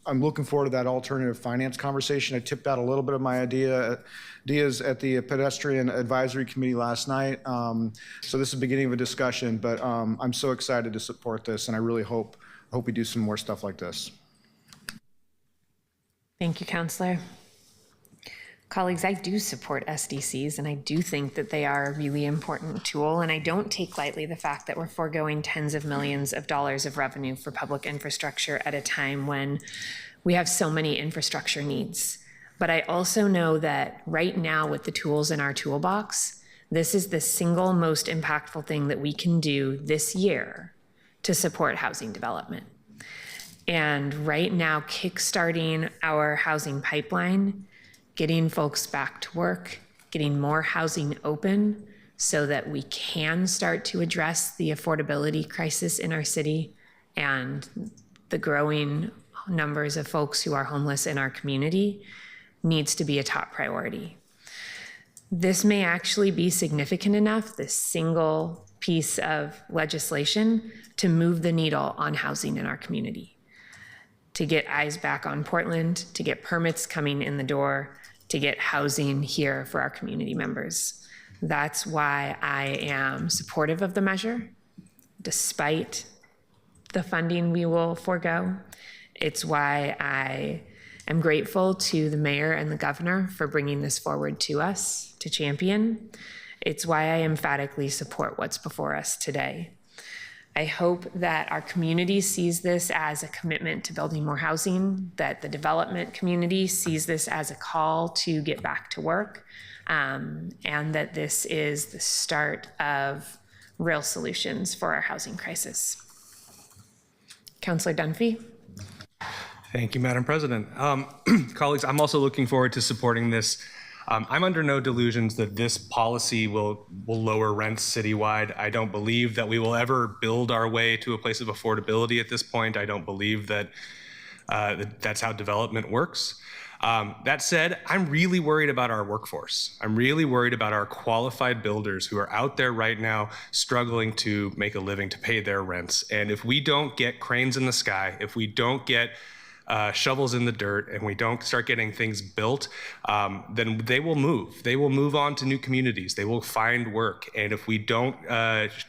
looking forward to that alternative finance conversation. I tipped out a little bit of my ideas at the Pedestrian Advisory Committee last night. So this is the beginning of a discussion, but I'm so excited to support this, and I really hope we do some more stuff like this. Thank you, Councillor. Colleagues, I do support SDCs, and I do think that they are a really important tool, and I don't take lightly the fact that we're foregoing tens of millions of dollars of revenue for public infrastructure at a time when we have so many infrastructure needs. But I also know that right now, with the tools in our toolbox, this is the single most impactful thing that we can do this year to support housing development. And right now, kickstarting our housing pipeline, getting folks back to work, getting more housing open so that we can start to address the affordability crisis in our city and the growing numbers of folks who are homeless in our community needs to be a top priority. This may actually be significant enough, this single piece of legislation, to move the needle on housing in our community, to get eyes back on Portland, to get permits coming in the door, to get housing here for our community members. That's why I am supportive of the measure, despite the funding we will forego. It's why I am grateful to the mayor and the governor for bringing this forward to us to champion. It's why I emphatically support what's before us today. I hope that our community sees this as a commitment to building more housing, that the development community sees this as a call to get back to work, and that this is the start of real solutions for our housing crisis. Councillor Dunphy. Thank you, Madam President. Colleagues, I'm also looking forward to supporting this. I'm under no delusions that this policy will lower rents citywide. I don't believe that we will ever build our way to a place of affordability at this point. I don't believe that that's how development works. That said, I'm really worried about our workforce. I'm really worried about our qualified builders who are out there right now struggling to make a living, to pay their rents. And if we don't get cranes in the sky, if we don't get shovels in the dirt, and we don't start getting things built, then they will move. They will move on to new communities. They will find work. And if we don't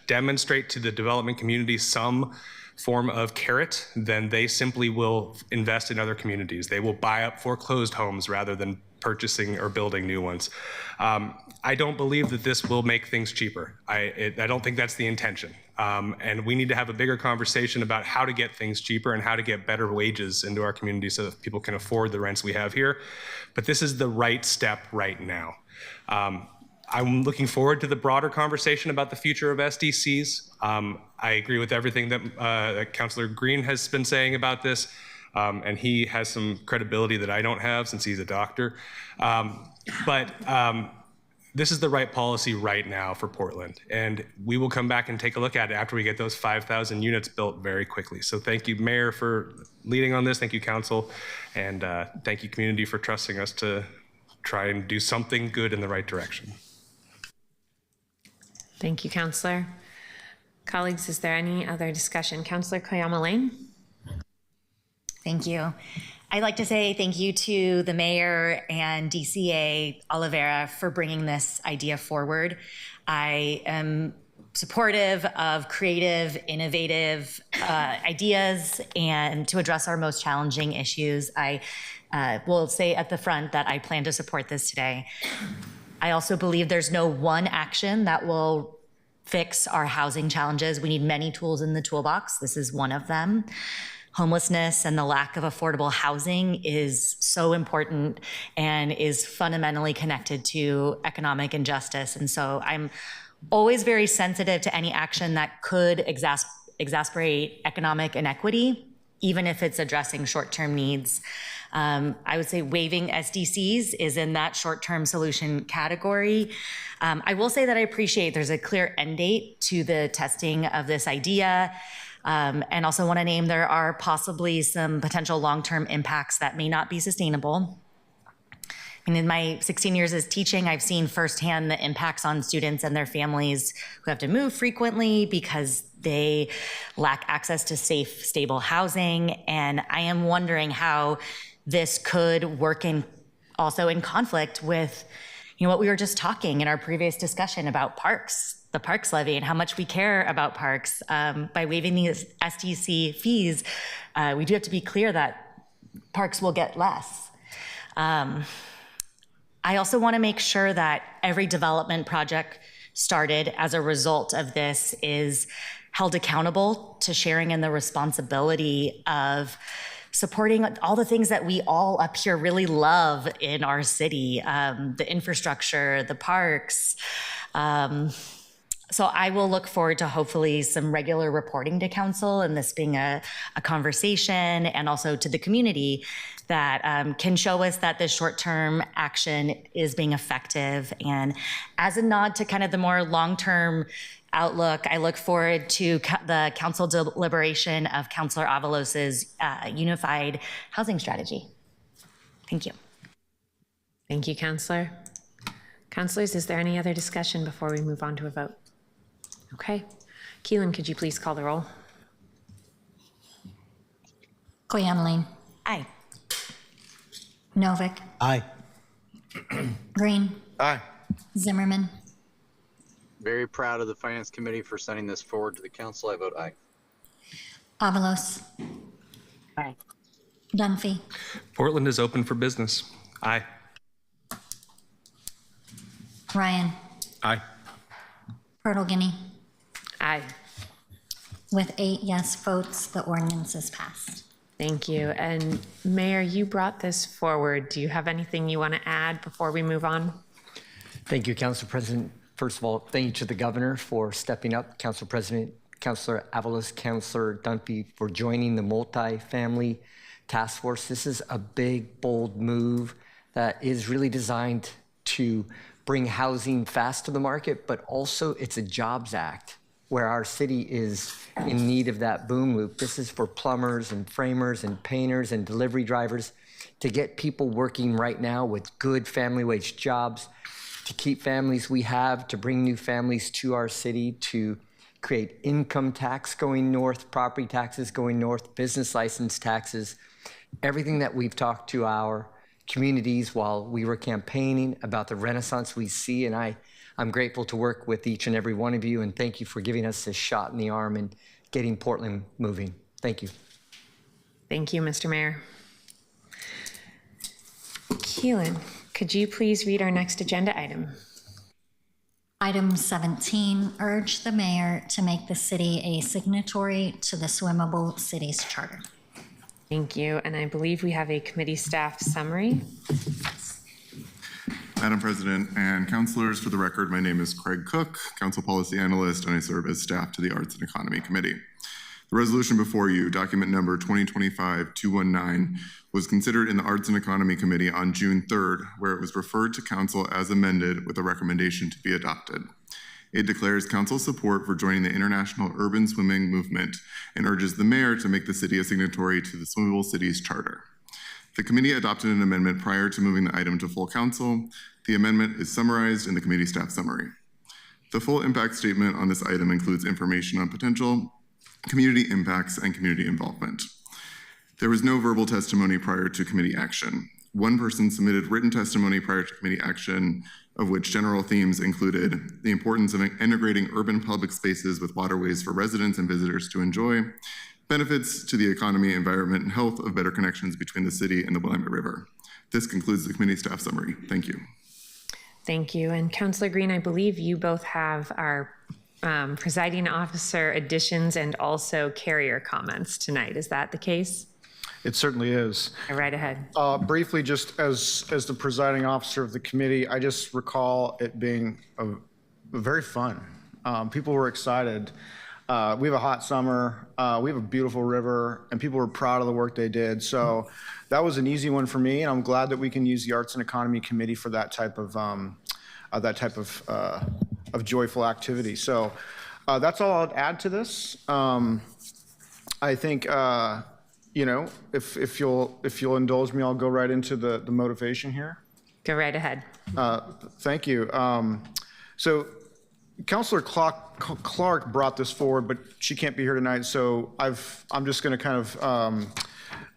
demonstrate to the development community some form of carrot, then they simply will invest in other communities. They will buy up foreclosed homes rather than purchasing or building new ones. I don't believe that this will make things cheaper. I don't think that's the intention. And we need to have a bigger conversation about how to get things cheaper and how to get better wages into our community so that people can afford the rents we have here. But this is the right step right now. I'm looking forward to the broader conversation about the future of SDCs. I agree with everything that Councillor Green has been saying about this, and he has some credibility that I don't have since he's a doctor. But this is the right policy right now for Portland, and we will come back and take a look at it after we get those 5,000 units built very quickly. So thank you, Mayor, for leading on this. Thank you, Council, and thank you, community, for trusting us to try and do something good in the right direction. Thank you, Councillor. Colleagues, is there any other discussion? Councillor Koyama Lane. Thank you. I'd like to say thank you to the mayor and DCA Oliveira for bringing this idea forward. I am supportive of creative, innovative ideas and to address our most challenging issues. I will say at the front that I plan to support this today. I also believe there's no one action that will fix our housing challenges. We need many tools in the toolbox. This is one of them. Homelessness and the lack of affordable housing is so important and is fundamentally connected to economic injustice. And so I'm always very sensitive to any action that could exacerbate economic inequity, even if it's addressing short-term needs. I would say waiving SDCs is in that short-term solution category. I will say that I appreciate there's a clear end date to the testing of this idea. And also want to name there are possibly some potential long-term impacts that may not be sustainable. And in my 16 years as teaching, I've seen firsthand the impacts on students and their families who have to move frequently because they lack access to safe, stable housing. And I am wondering how this could work also in conflict with what we were just talking in our previous discussion about parks, the parks levy, and how much we care about parks. By waiving these SDC fees, we do have to be clear that parks will get less. I also want to make sure that every development project started as a result of this is held accountable to sharing in the responsibility of supporting all the things that we all up here really love in our city, the infrastructure, the parks. So I will look forward to hopefully some regular reporting to council and this being a conversation, and also to the community that can show us that this short-term action is being effective. And as a nod to kind of the more long-term outlook, I look forward to the council deliberation of Councillor Avalos's unified housing strategy. Thank you. Thank you, Councillor. Councilors, is there any other discussion before we move on to a vote? Okay. Keelan, could you please call the roll? Koyanlin. Aye. Novick. Aye. Green. Aye. Zimmerman. Very proud of the Finance Committee for sending this forward to the council. I vote aye. Avalos. Aye. Dunphy. Portland is open for business. Aye. Ryan. Aye. Pirtle-Guinea. Aye. With 8 yes votes, the ordinance is passed. Thank you. And Mayor, you brought this forward. Do you have anything you want to add before we move on? Thank you, Council President. First of all, thank you to the governor for stepping up, Council President, Councilor Avalos, Councilor Dunphy for joining the multi-family task force. This is a big, bold move that is really designed to bring housing fast to the market, but also it's a jobs act where our city is in need of that boom loop. This is for plumbers and framers and painters and delivery drivers to get people working right now with good family wage jobs, to keep families we have, to bring new families to our city, to create income tax going north, property taxes going north, business license taxes, everything that we've talked to our communities while we were campaigning about the renaissance we see. And I'm grateful to work with each and every one of you, and thank you for giving us this shot in the arm and getting Portland moving. Thank you. Thank you, Mr. Mayor. Keelan, could you please read our next agenda item? Item 17, urge the mayor to make the city a signatory to the Swimmable Cities Charter. Thank you. And I believe we have a committee staff summary. Madam President and councilors, for the record, my name is Craig Cook, Council Policy Analyst, and I serve as staff to the Arts and Economy Committee. The resolution before you, document number 2025-219, was considered in the Arts and Economy Committee on June 3rd, where it was referred to Council as amended with a recommendation to be adopted. It declares Council's support for joining the international urban swimming movement and urges the mayor to make the city a signatory to the Swimmable Cities Charter. The committee adopted an amendment prior to moving the item to full council. The amendment is summarized in the committee staff summary. The full impact statement on this item includes information on potential community impacts and community involvement. There was no verbal testimony prior to committee action. One person submitted written testimony prior to committee action, of which general themes included the importance of integrating urban public spaces with waterways for residents and visitors to enjoy, benefits to the economy, environment, and health of better connections between the city and the Willamette River. This concludes the committee staff summary. Thank you. Thank you. And Councilor Green, I believe you both have our presiding officer additions and also carrier comments tonight. Is that the case? It certainly is. Right ahead. Briefly, just as the presiding officer of the committee, I just recall it being very fun. People were excited. We have a hot summer, we have a beautiful river, and people were proud of the work they did. So that was an easy one for me, and I'm glad that we can use the Arts and Economy Committee for that type of joyful activity. So that's all I'd add to this. I think you know, if you'll indulge me, I'll go right into the motivation here. Go right ahead. Thank you. So Councilor Clark brought this forward, but she can't be here tonight, so I'm just going to kind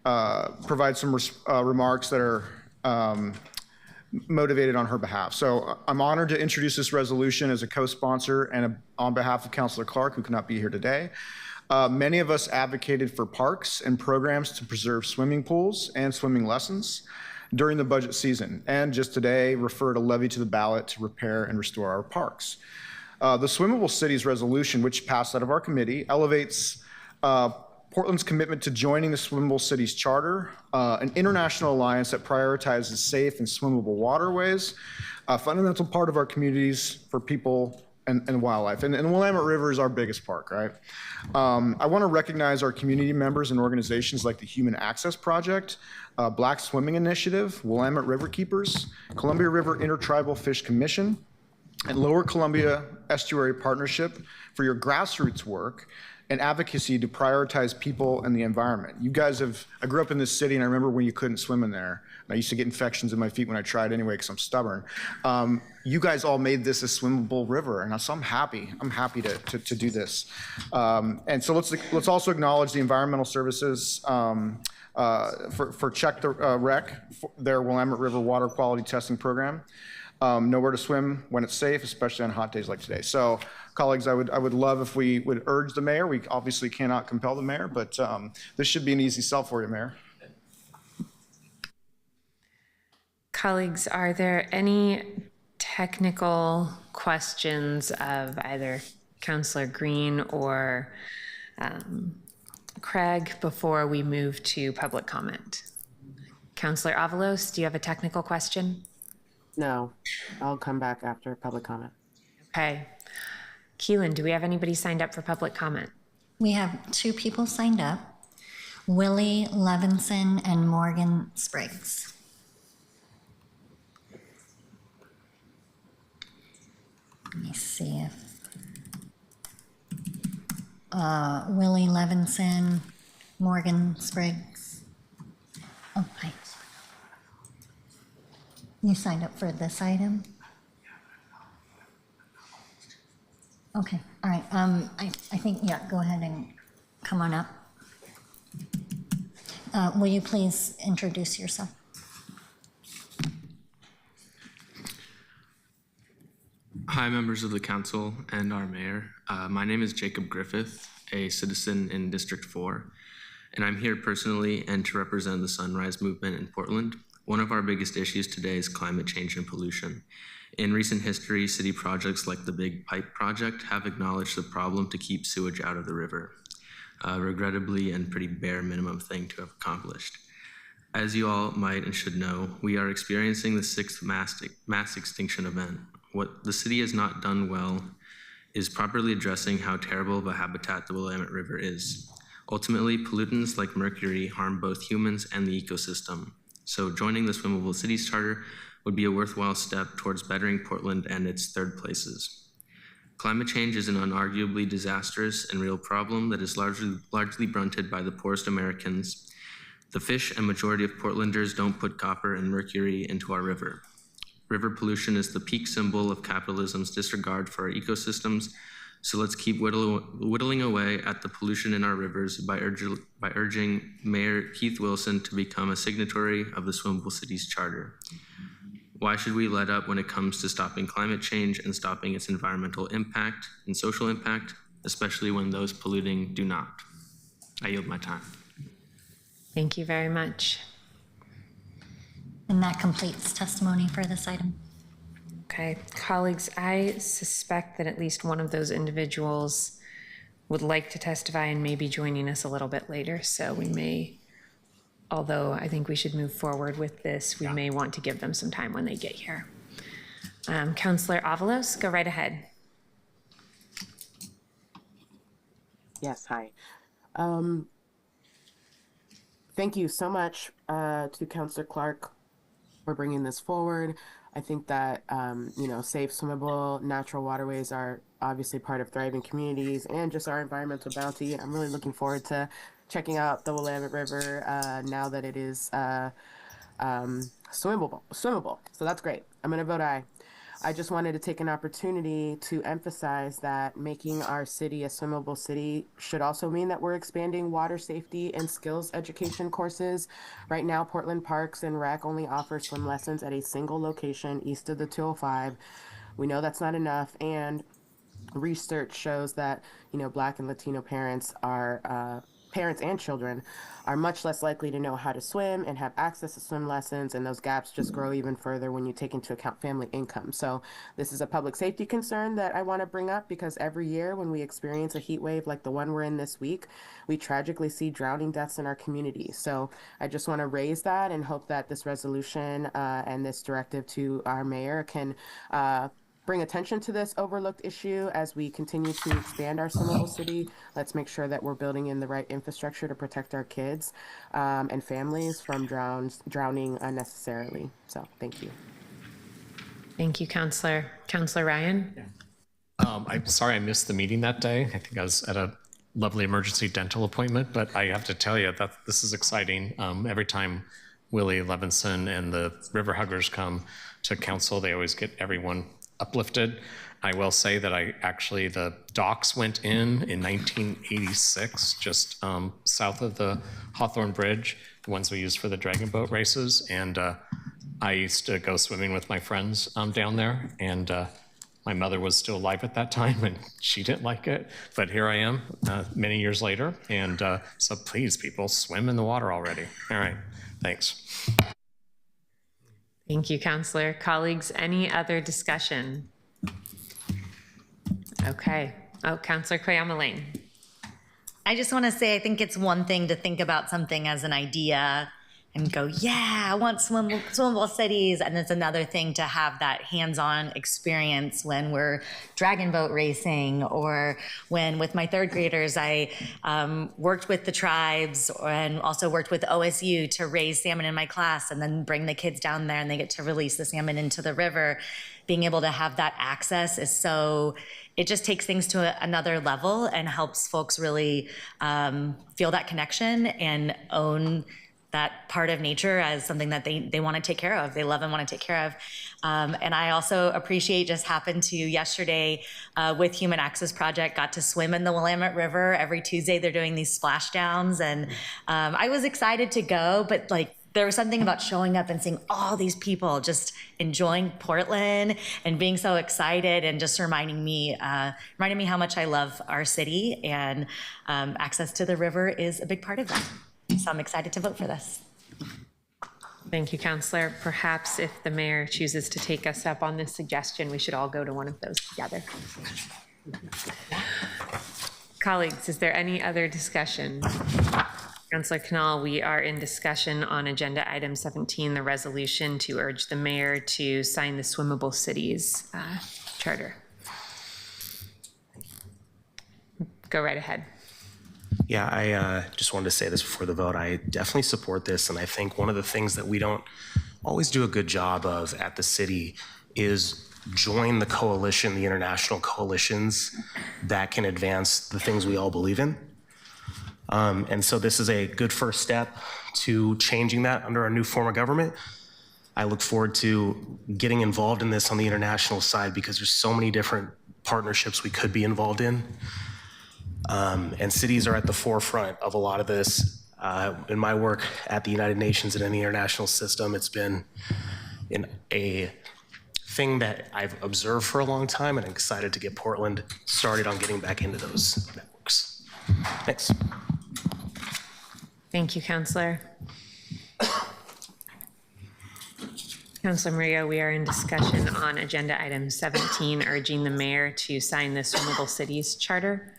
of provide some remarks that are motivated on her behalf. So I'm honored to introduce this resolution as a co-sponsor and on behalf of Councilor Clark, who cannot be here today. Many of us advocated for parks and programs to preserve swimming pools and swimming lessons during the budget season, and just today referred a levy to the ballot to repair and restore our parks. The Swimmable Cities resolution, which passed out of our committee, elevates Portland's commitment to joining the Swimmable Cities Charter, an international alliance that prioritizes safe and swimmable waterways, a fundamental part of our communities for people and wildlife. And the Willamette River is our biggest park, right? I want to recognize our community members and organizations like the Human Access Project, Black Swimming Initiative, Willamette River Keepers, Columbia River Intertribal Fish Commission, and Lower Columbia Estuary Partnership for your grassroots work and advocacy to prioritize people and the environment. You guys I grew up in this city, and I remember when you couldn't swim in there. I used to get infections in my feet when I tried anyway because I'm stubborn. You guys all made this a swimmable river, and so I'm happy. I'm happy to do this. And so let's also acknowledge the environmental services for Check the Wreck, their Willamette River Water Quality Testing Program. Know where to swim when it's safe, especially on hot days like today. So, colleagues, I would love if we would urge the mayor. We obviously cannot compel the mayor, but this should be an easy sell for you, Mayor. Colleagues, are there any technical questions of either Councillor Green or Craig before we move to public comment? Councillor Avalos, do you have a technical question? No, I'll come back after public comment. Okay. Keelan, do we have anybody signed up for public comment? We have 2 people signed up, Willie Levinson and Morgan Spriggs. Let me see if Willie Levinson, Morgan Spriggs. Oh, hi. You signed up for this item? Okay, all right. I think, yeah, go ahead and come on up. Will you please introduce yourself? Hi, members of the council and our mayor. My name is Jacob Griffith, a citizen in District 4, and I'm here personally and to represent the Sunrise Movement in Portland. One of our biggest issues today is climate change and pollution. In recent history, city projects like the Big Pipe Project have acknowledged the problem to keep sewage out of the river. Regrettably, and pretty bare minimum thing to have accomplished. As you all might and should know, we are experiencing the 6th mass extinction event. What the city has not done well is properly addressing how terrible of a habitat the Willamette River is. Ultimately, pollutants like mercury harm both humans and the ecosystem. So joining the Swimmable Cities Charter would be a worthwhile step towards bettering Portland and its third places. Climate change is an unarguably disastrous and real problem that is largely blunted by the poorest Americans. The fish and majority of Portlanders don't put copper and mercury into our river. River pollution is the peak symbol of capitalism's disregard for our ecosystems, so let's keep whittling away at the pollution in our rivers by urging Mayor Keith Wilson to become a signatory of the Swimmable Cities Charter. Why should we let up when it comes to stopping climate change and stopping its environmental impact and social impact, especially when those polluting do not? I yield my time. Thank you very much. And that completes testimony for this item. Okay, colleagues, I suspect that at least one of those individuals would like to testify and may be joining us a little bit later. So we may, although I think we should move forward with this, we may want to give them some time when they get here. Councillor Avalos, go right ahead. Yes, hi. Thank you so much to Councillor Clark for bringing this forward. I think that, safe, swimmable, natural waterways are obviously part of thriving communities and just our environmental bounty. I'm really looking forward to checking out the Willamette River now that it is swimmable. So that's great. I'm going to vote aye. I just wanted to take an opportunity to emphasize that making our city a swimmable city should also mean that we're expanding water safety and skills education courses. Right now, Portland Parks and Rec only offer swim lessons at a single location east of the 205. We know that's not enough, and research shows that, Black and Latino parents and children are much less likely to know how to swim and have access to swim lessons, and those gaps just grow even further when you take into account family income. So this is a public safety concern that I want to bring up, because every year when we experience a heat wave like the one we're in this week, we tragically see drowning deaths in our community. So I just want to raise that and hope that this resolution and this directive to our mayor can bring attention to this overlooked issue as we continue to expand our swimmable city. Let's make sure that we're building in the right infrastructure to protect our kids and families from drowning unnecessarily. So thank you. Thank you, Councillor. Councillor Ryan? I'm sorry I missed the meeting that day. I think I was at a lovely emergency dental appointment, but I have to tell you that this is exciting. Every time Willie Levinson and the River Huggers come to council, they always get everyone uplifted. I will say that the docks went in 1986, just south of the Hawthorne Bridge, the ones we used for the dragon boat races. And I used to go swimming with my friends down there, and my mother was still alive at that time, and she didn't like it. But here I am many years later, and so please, people, swim in the water already. All right, thanks. Thank you, Councillor. Colleagues, any other discussion? Okay. Oh, Councillor Quayama-Lane. I just want to say, I think it's one thing to think about something as an idea and go, yeah, I want swimmable cities. And it's another thing to have that hands-on experience when we're dragon boat racing, or when with my third graders, I worked with the tribes and also worked with OSU to raise salmon in my class and then bring the kids down there and they get to release the salmon into the river. Being able to have that access is so, it just takes things to another level and helps folks really feel that connection and own that part of nature as something that they want to take care of, they love and want to take care of. And I also appreciate, just happened to yesterday with Human Access Project, got to swim in the Willamette River. Every Tuesday they're doing these splashdowns, and I was excited to go, but like there was something about showing up and seeing all these people just enjoying Portland and being so excited, and just reminding me how much I love our city, and access to the river is a big part of that. So I'm excited to vote for this. Thank you, Councillor. Perhaps if the mayor chooses to take us up on this suggestion, we should all go to one of those together. Colleagues, is there any other discussion? Councillor Canal, we are in discussion on agenda item 17, the resolution to urge the mayor to sign the Swimmable Cities charter. Go right ahead. Yeah, I just wanted to say this before the vote. I definitely support this, and I think one of the things that we don't always do a good job of at the city is join the coalition, the international coalitions that can advance the things we all believe in. And so this is a good first step to changing that under our new form of government. I look forward to getting involved in this on the international side, because there's so many different partnerships we could be involved in. And cities are at the forefront of a lot of this. In my work at the United Nations and in the international system, it's been a thing that I've observed for a long time, and I'm excited to get Portland started on getting back into those networks. Thanks. Thank you, Councillor. Councillor Murillo, we are in discussion on agenda item 17, urging the mayor to sign the Swimmable Cities Charter.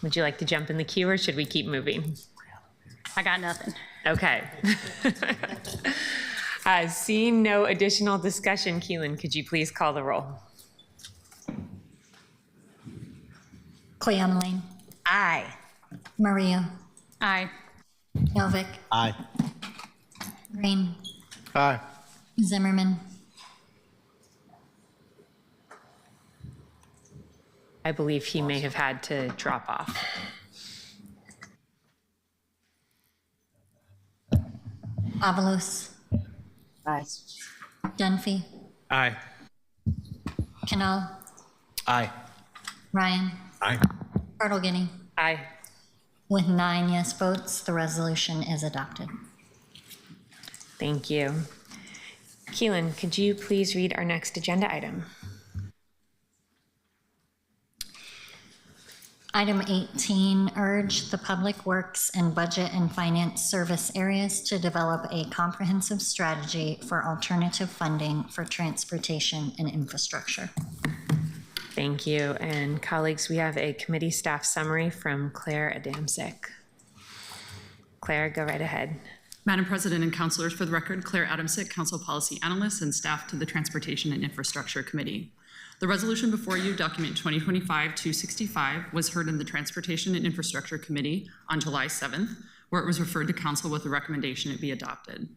Would you like to jump in the queue, or should we keep moving? I got nothing. Okay. Seeing no additional discussion, Keelan, could you please call the roll? Quayama-Lane. Aye. Maria. Aye. Novick. Aye. Green. Aye. Zimmerman. I believe he may have had to drop off. Avalos. Aye. Dunphy. Aye. Canal. Aye. Ryan. Aye. Bartleguiney. Aye. With 9 yes votes, the resolution is adopted. Thank you. Keelan, could you please read our next agenda item? Item 18, urge the Public Works and Budget and Finance Service areas to develop a comprehensive strategy for alternative funding for transportation and infrastructure. Thank you. And colleagues, we have a committee staff summary from Claire Adamczyk. Claire, go right ahead. Madam President and councilors, for the record, Claire Adamczyk, Council Policy Analyst and staff to the Transportation and Infrastructure Committee. The resolution before you, document 2025-265, was heard in the Transportation and Infrastructure Committee on July 7th, where it was referred to council with the recommendation it be adopted.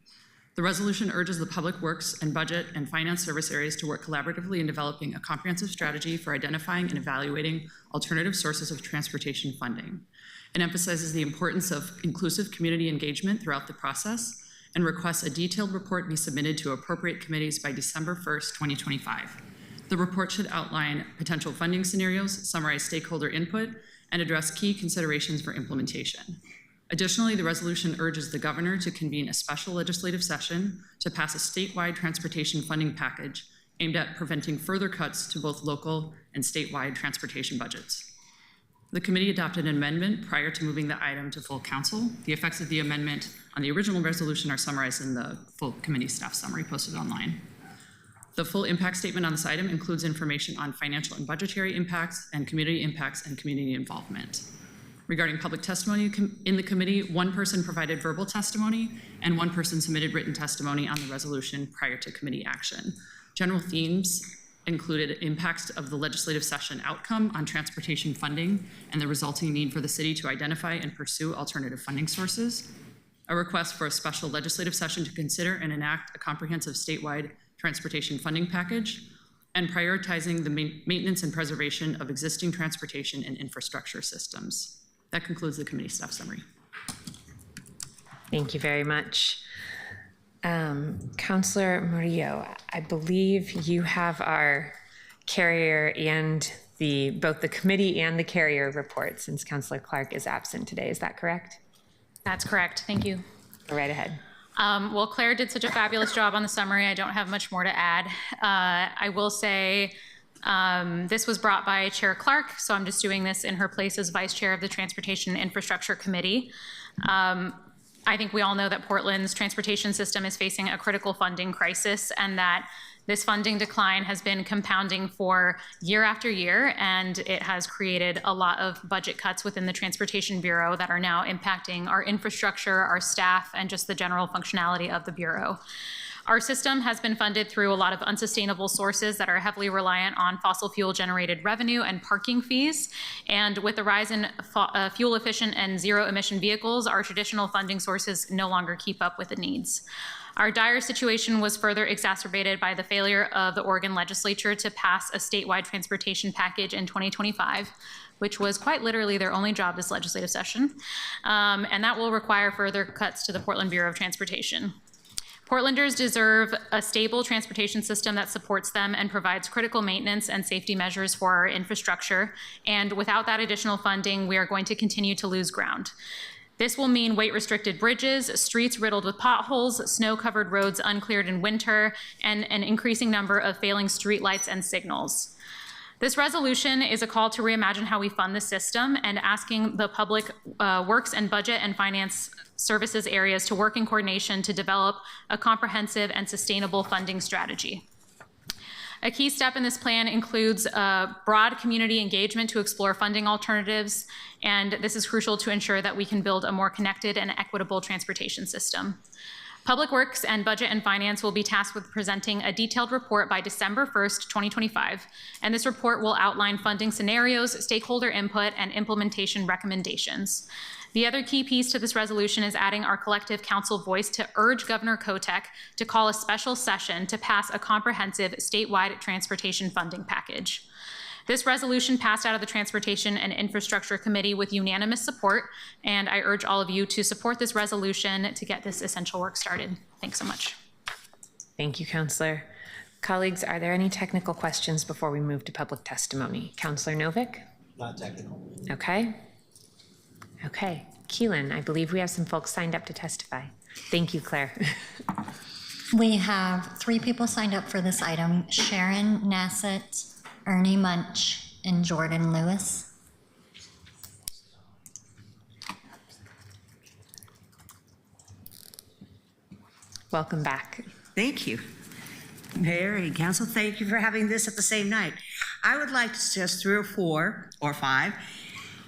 The resolution urges the Public Works and Budget and Finance service areas to work collaboratively in developing a comprehensive strategy for identifying and evaluating alternative sources of transportation funding. It emphasizes the importance of inclusive community engagement throughout the process and requests a detailed report be submitted to appropriate committees by December 1st, 2025. The report should outline potential funding scenarios, summarize stakeholder input, and address key considerations for implementation. Additionally, the resolution urges the governor to convene a special legislative session to pass a statewide transportation funding package aimed at preventing further cuts to both local and statewide transportation budgets. The committee adopted an amendment prior to moving the item to full council. The effects of the amendment on the original resolution are summarized in the full committee staff summary posted online. The full impact statement on this item includes information on financial and budgetary impacts and community impacts and community involvement. Regarding public testimony in the committee, one person provided verbal testimony and one person submitted written testimony on the resolution prior to committee action. General themes included impacts of the legislative session outcome on transportation funding and the resulting need for the city to identify and pursue alternative funding sources, a request for a special legislative session to consider and enact a comprehensive statewide transportation funding package, and prioritizing the maintenance and preservation of existing transportation and infrastructure systems. That concludes the committee staff summary. Thank you very much. Councillor Murillo, I believe you have our carrier and both the committee and the carrier report since Councillor Clark is absent today. Is that correct? That's correct. Thank you. Go right ahead. Well, Claire did such a fabulous job on the summary. I don't have much more to add. I will say this was brought by Chair Clark, so I'm just doing this in her place as Vice Chair of the Transportation and Infrastructure Committee. I think we all know that Portland's transportation system is facing a critical funding crisis and that this funding decline has been compounding for year after year, and it has created a lot of budget cuts within the Transportation Bureau that are now impacting our infrastructure, our staff, and just the general functionality of the Bureau. Our system has been funded through a lot of unsustainable sources that are heavily reliant on fossil fuel generated revenue and parking fees. And with the rise in fuel efficient and zero emission vehicles, our traditional funding sources no longer keep up with the needs. Our dire situation was further exacerbated by the failure of the Oregon legislature to pass a statewide transportation package in 2025, which was quite literally their only job this legislative session. And that will require further cuts to the Portland Bureau of Transportation. Portlanders deserve a stable transportation system that supports them and provides critical maintenance and safety measures for our infrastructure. And without that additional funding, we are going to continue to lose ground. This will mean weight-restricted bridges, streets riddled with potholes, snow-covered roads uncleared in winter, and an increasing number of failing streetlights and signals. This resolution is a call to reimagine how we fund the system and asking the Public Works and Budget and Finance services areas to work in coordination to develop a comprehensive and sustainable funding strategy. A key step in this plan includes broad community engagement to explore funding alternatives, and this is crucial to ensure that we can build a more connected and equitable transportation system. Public Works and Budget and Finance will be tasked with presenting a detailed report by December 1st, 2025, and this report will outline funding scenarios, stakeholder input, and implementation recommendations. The other key piece to this resolution is adding our collective council voice to urge Governor Kotek to call a special session to pass a comprehensive statewide transportation funding package. This resolution passed out of the Transportation and Infrastructure Committee with unanimous support, and I urge all of you to support this resolution to get this essential work started. Thanks so much. Thank you, Councillor. Colleagues, are there any technical questions before we move to public testimony? Councillor Novick? Not technical. Okay. Okay. Keelan, I believe we have some folks signed up to testify. Thank you, Claire. We have 3 people signed up for this item: Sharon Nassett, Ernie Munch, and Jordan Lewis. Welcome back. Thank you. Mayor and Council, thank you for having this at the same night. I would like to suggest 3 or 4 or 5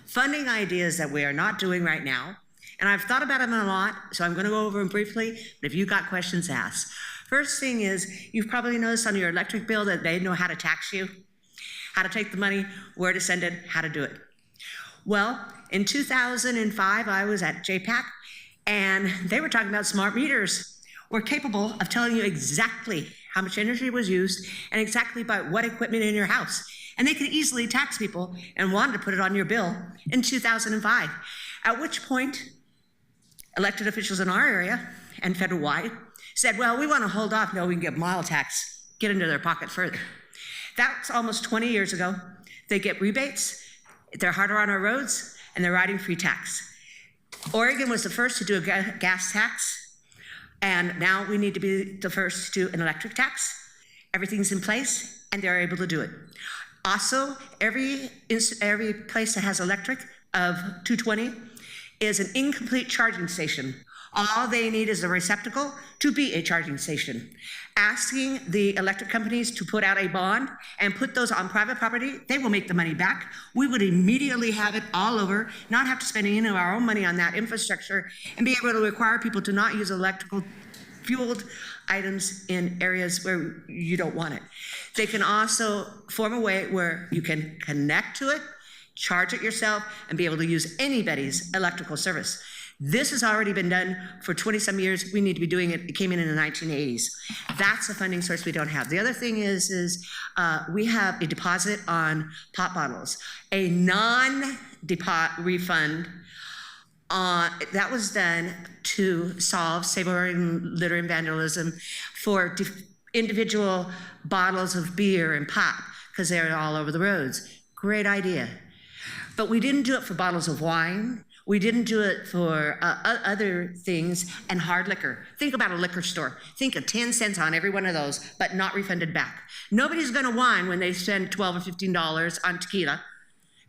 funding ideas that we are not doing right now. And I've thought about them a lot, so I'm going to go over them briefly. But if you've got questions, ask. First thing is, you've probably noticed on your electric bill that they know how to tax you, how to take the money, where to send it, how to do it. Well, in 2005, I was at JPAC, and they were talking about smart meters. were capable of telling you exactly how much energy was used and exactly by what equipment in your house. And they could easily tax people and wanted to put it on your bill in 2005, at which point elected officials in our area and federal-wide said, well, we want to hold off. No, we can get mild tax, get into their pocket further. That's almost 20 years ago. They get rebates, they're harder on our roads, and they're riding free tax. Oregon was the first to do a gas tax, and now we need to be the first to do an electric tax. Everything's in place, and they're able to do it. Also, every place that has electric of 220 is an incomplete charging station. All they need is a receptacle to be a charging station. Asking the electric companies to put out a bond and put those on private property, they will make the money back. We would immediately have it all over, not have to spend any of our own money on that infrastructure, and be able to require people to not use electrical fueled items in areas where you don't want it. They can also form a way where you can connect to it, charge it yourself, and be able to use anybody's electrical service. This has already been done for 20-some years. We need to be doing it. It came in the 1980s. That's a funding source we don't have. The other thing is we have a deposit on pop bottles, a non-refund that was done to solve sabering, litter, and vandalism for individual bottles of beer and pop because they're all over the roads. Great idea. But we didn't do it for bottles of wine. We didn't do it for other things and hard liquor. Think about a liquor store. Think of 10 cents on every one of those, but not refunded back. Nobody's gonna whine when they spend $12 or $15 on tequila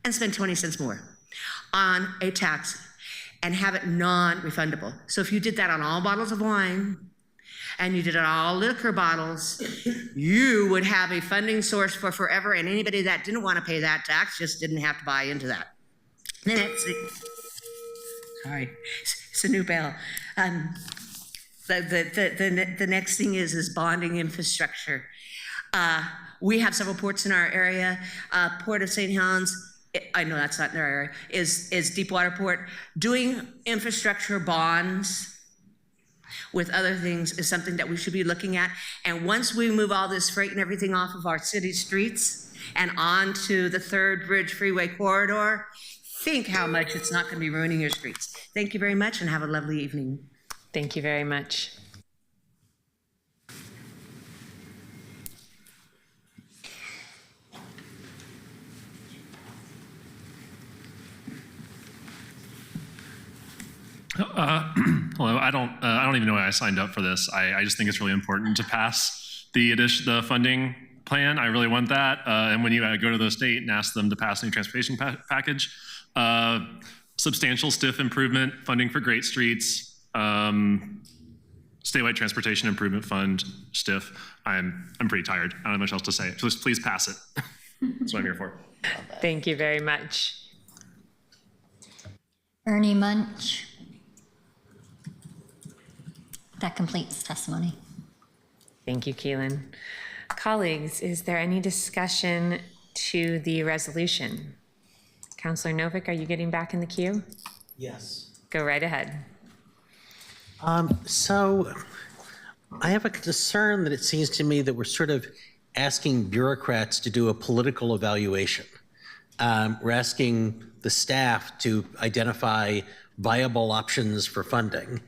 and spend 20 cents more on a tax and have it non-refundable. So if you did that on all bottles of wine and you did it on all liquor bottles, you would have a funding source for forever, and anybody that didn't wanna pay that tax just didn't have to buy into that. Then it's a new bill. The next thing is bonding infrastructure. We have several ports in our area. Port of St. Helens, I know that's not in their area, is Deepwater Port. Doing infrastructure bonds with other things is something that we should be looking at. And once we move all this freight and everything off of our city streets and onto the Third Bridge Freeway corridor, think how much it's not going to be ruining your streets. Thank you very much and have a lovely evening. Thank you very much. Hello. I don't even know why I signed up for this. I just think it's really important to pass the funding plan. I really want that. And when you go to the state and ask them to pass a new transportation package, substantial stiff improvement, funding for great streets, statewide transportation improvement fund, stiff. I'm pretty tired. I don't have much else to say. Just please pass it. That's what I'm here for. Thank you very much. Ernie Munch. That completes testimony. Thank you, Keelan. Colleagues, is there any discussion to the resolution? Councillor Novick, are you getting back in the queue? Yes. Go right ahead. So I have a concern that it seems to me that we're sort of asking bureaucrats to do a political evaluation. We're asking the staff to identify viable options for funding.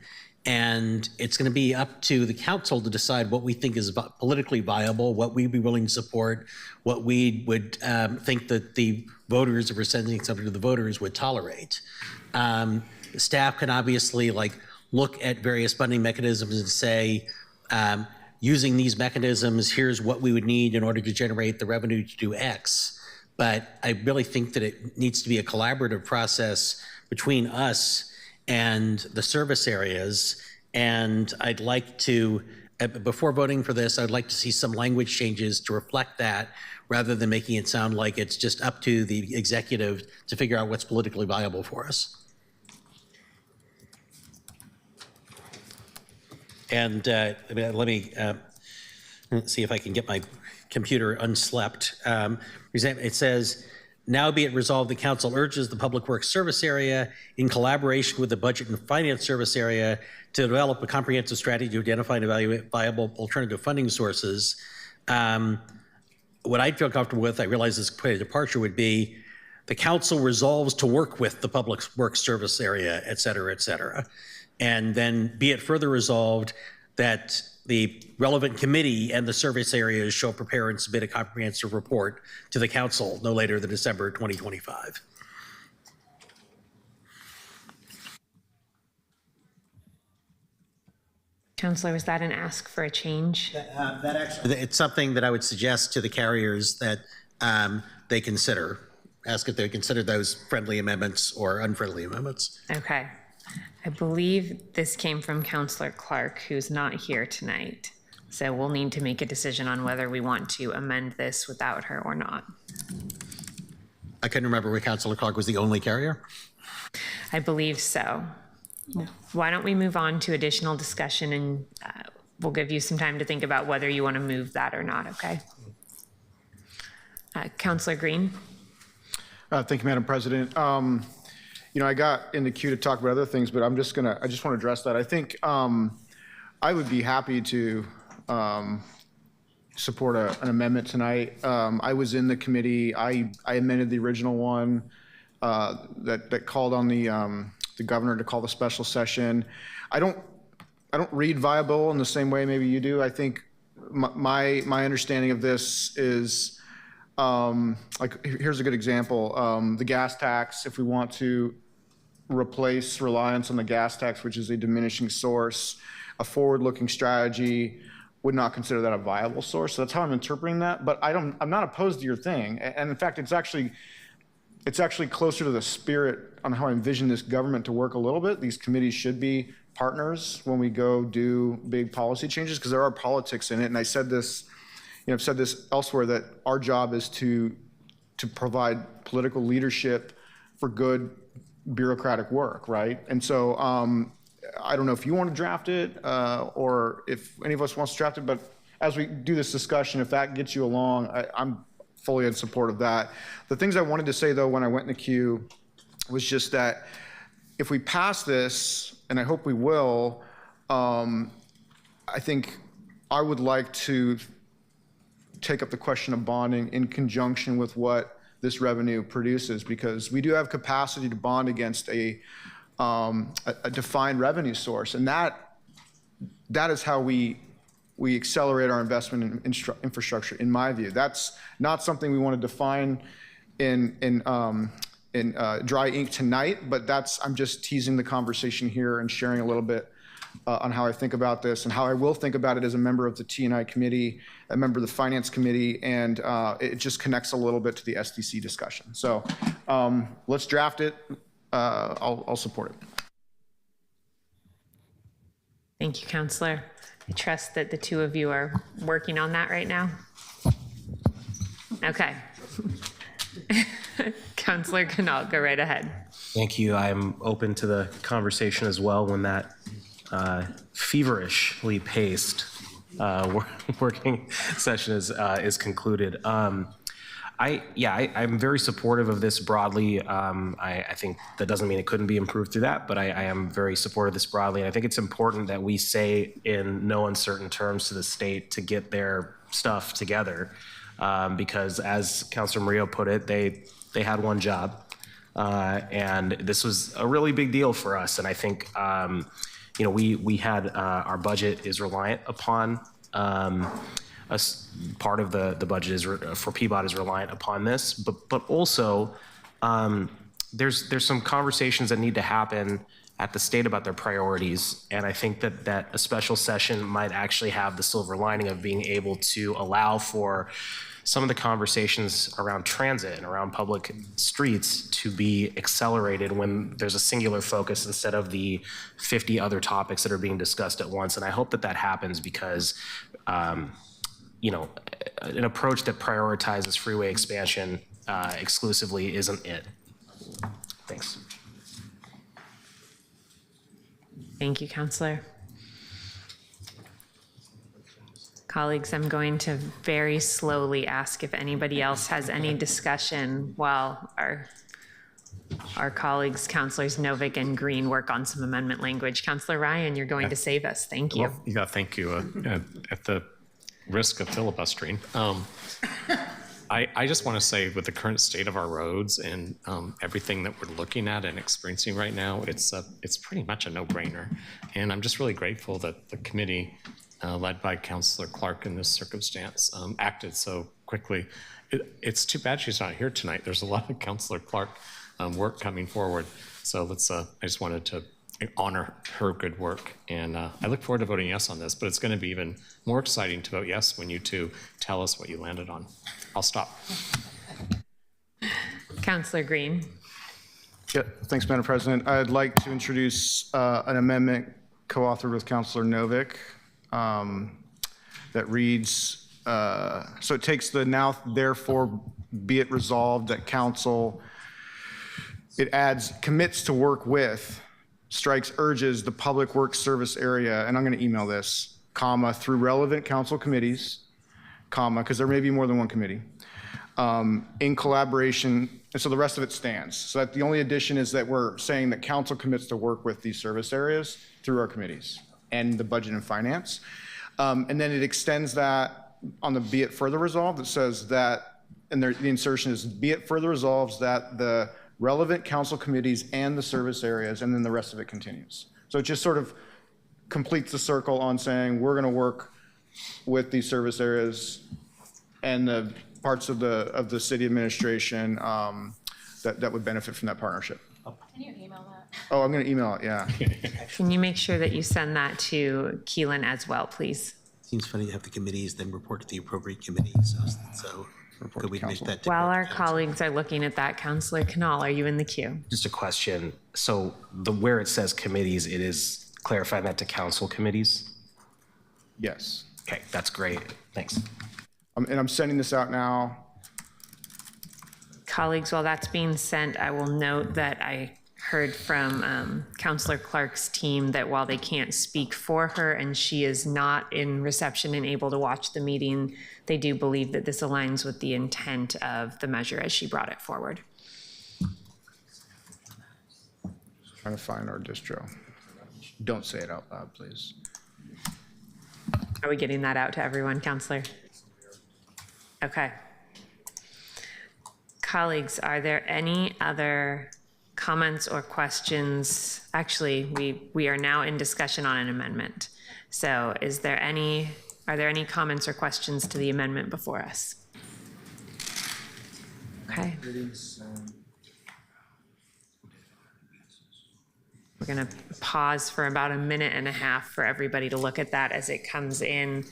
And it's going to be up to the council to decide what we think is politically viable, what we'd be willing to support, what we would think that the voters, if we're sending something to the voters, would tolerate. The staff can obviously look at various funding mechanisms and say, using these mechanisms, here's what we would need in order to generate the revenue to do X. But I really think that it needs to be a collaborative process between us and the service areas. And I'd like to, before voting for this, I'd like to see some language changes to reflect that rather than making it sound like it's just up to the executive to figure out what's politically viable for us. And let me see if I can get my computer unslept. It says, Now be it resolved, the council urges the Public Works Service Area, in collaboration with the Budget and Finance Service Area, to develop a comprehensive strategy to identify and evaluate viable alternative funding sources. What I'd feel comfortable with, I realize this is quite a departure, would be the council resolves to work with the Public Works Service Area, et cetera, and then be it further resolved that the relevant committee and the service areas shall prepare and submit a comprehensive report to the council no later than December 2025. Councillor, was that an ask for a change? It's something that I would suggest to the carriers that they consider. Ask if they consider those friendly amendments or unfriendly amendments. Okay. I believe this came from Councillor Clark, who's not here tonight. So we'll need to make a decision on whether we want to amend this without her or not. I couldn't remember where Councillor Clark was the only carrier. I believe so. Why don't we move on to additional discussion, and we'll give you some time to think about whether you want to move that or not, okay? Councillor Green. Thank you, Madam President. You know, I got in the queue to talk about other things, but I just want to address that. I think I would be happy to support an amendment tonight. I was in the committee. I amended the original one that called on the governor to call the special session. I don't read viable in the same way maybe you do. I think my understanding of this is like, here's a good example. The gas tax, if we want to replace reliance on the gas tax, which is a diminishing source, a forward-looking strategy, would not consider that a viable source. So that's how I'm interpreting that. But I'm not opposed to your thing. And in fact, it's actually closer to the spirit on how I envision this government to work a little bit. These committees should be partners when we go do big policy changes, because there are politics in it. And I said this, you know, I've said this elsewhere, that our job is to provide political leadership for good bureaucratic work, right? And so I don't know if you want to draft it or if any of us wants to draft it, but as we do this discussion, if that gets you along, I'm fully in support of that. The things I wanted to say, though, when I went in the queue was just that if we pass this, and I hope we will, I think I would like to take up the question of bonding in conjunction with what this revenue produces, because we do have capacity to bond against a defined revenue source, and that is how we accelerate our investment in infrastructure, in my view. That's not something we want to define in dry ink tonight, but I'm just teasing the conversation here and sharing a little bit on how I think about this and how I will think about it as a member of the T&I committee, a member of the finance committee, and it just connects a little bit to the SDC discussion. So let's draft it. I'll support it. Thank you, Councillor. I trust that the two of you are working on that right now. Okay. Councillor Canal, go right ahead. Thank you. I'm open to the conversation as well when that feverishly paced working session is concluded. I'm very supportive of this broadly. I think that doesn't mean it couldn't be improved through that, but I am very supportive of this broadly. And I think it's important that we say in no uncertain terms to the state to get their stuff together, because as Councilor Murillo put it, they had one job, and this was a really big deal for us. And I think we had our budget is reliant upon. Part of the budget is for PBOT is reliant upon this, but also there's some conversations that need to happen at the state about their priorities, and I think that a special session might actually have the silver lining of being able to allow for some of the conversations around transit and around public streets to be accelerated when there's a singular focus instead of the 50 other topics that are being discussed at once. And I hope that happens because an approach that prioritizes freeway expansion exclusively isn't it. Thanks. Thank you, Councillor. Colleagues, I'm going to very slowly ask if anybody else has any discussion while our colleagues, Councilors Novick and Green, work on some amendment language. Councilor Ryan, you're going to save us. Thank you. Well, yeah, thank you. At the risk of filibustering, I just want to say, with the current state of our roads and everything that we're looking at and experiencing right now, it's pretty much a no-brainer. And I'm just really grateful that the committee, led by Councilor Clark in this circumstance, acted so quickly. It's too bad she's not here tonight. There's a lot of Councilor Clark work coming forward. So I just wanted to honor her good work. And I look forward to voting yes on this, but it's going to be even more exciting to vote yes when you two tell us what you landed on. I'll stop. Councilor Green. Yeah, thanks, Madam President. I'd like to introduce an amendment co-authored with Councilor Novick that reads, so it takes the now therefore be it resolved that council, it adds commits to work with, strikes urges the public works service area, and I'm going to email this, comma, through relevant council committees, comma, because there may be more than one committee, in collaboration, and so the rest of it stands. So that the only addition is that we're saying that council commits to work with these service areas through our committees and the budget and finance. And then it extends that on the be it further resolved. It says that, and the insertion is be it further resolves that the relevant council committees and the service areas, and then the rest of it continues. So it just sort of completes the circle on saying we're going to work with these service areas and the parts of the city administration that would benefit from that partnership. Can you email that? Oh, I'm going to email it, yeah. Can you make sure that you send that to Keelan as well, please? Seems funny to have the committees then report to the appropriate committee, so could we make that? While our colleagues are looking at that, Councilor Canal, are you in the queue? Just a question. So where it says committees, it is clarifying that to council committees? Yes. Okay, that's great. Thanks. And I'm sending this out now. Colleagues, while that's being sent, I will note that I heard from Councilor Clark's team that while they can't speak for her and she is not in reception and able to watch the meeting, they do believe that this aligns with the intent of the measure as she brought it forward. Trying to find our distro. Don't say it out loud, please. Are we getting that out to everyone, Councilor? Okay. Colleagues, are there any other comments or questions? Actually, we are now in discussion on an amendment. So are there any comments or questions to the amendment before us? Okay. We're going to pause for about a minute and a half for everybody to look at that as it comes in.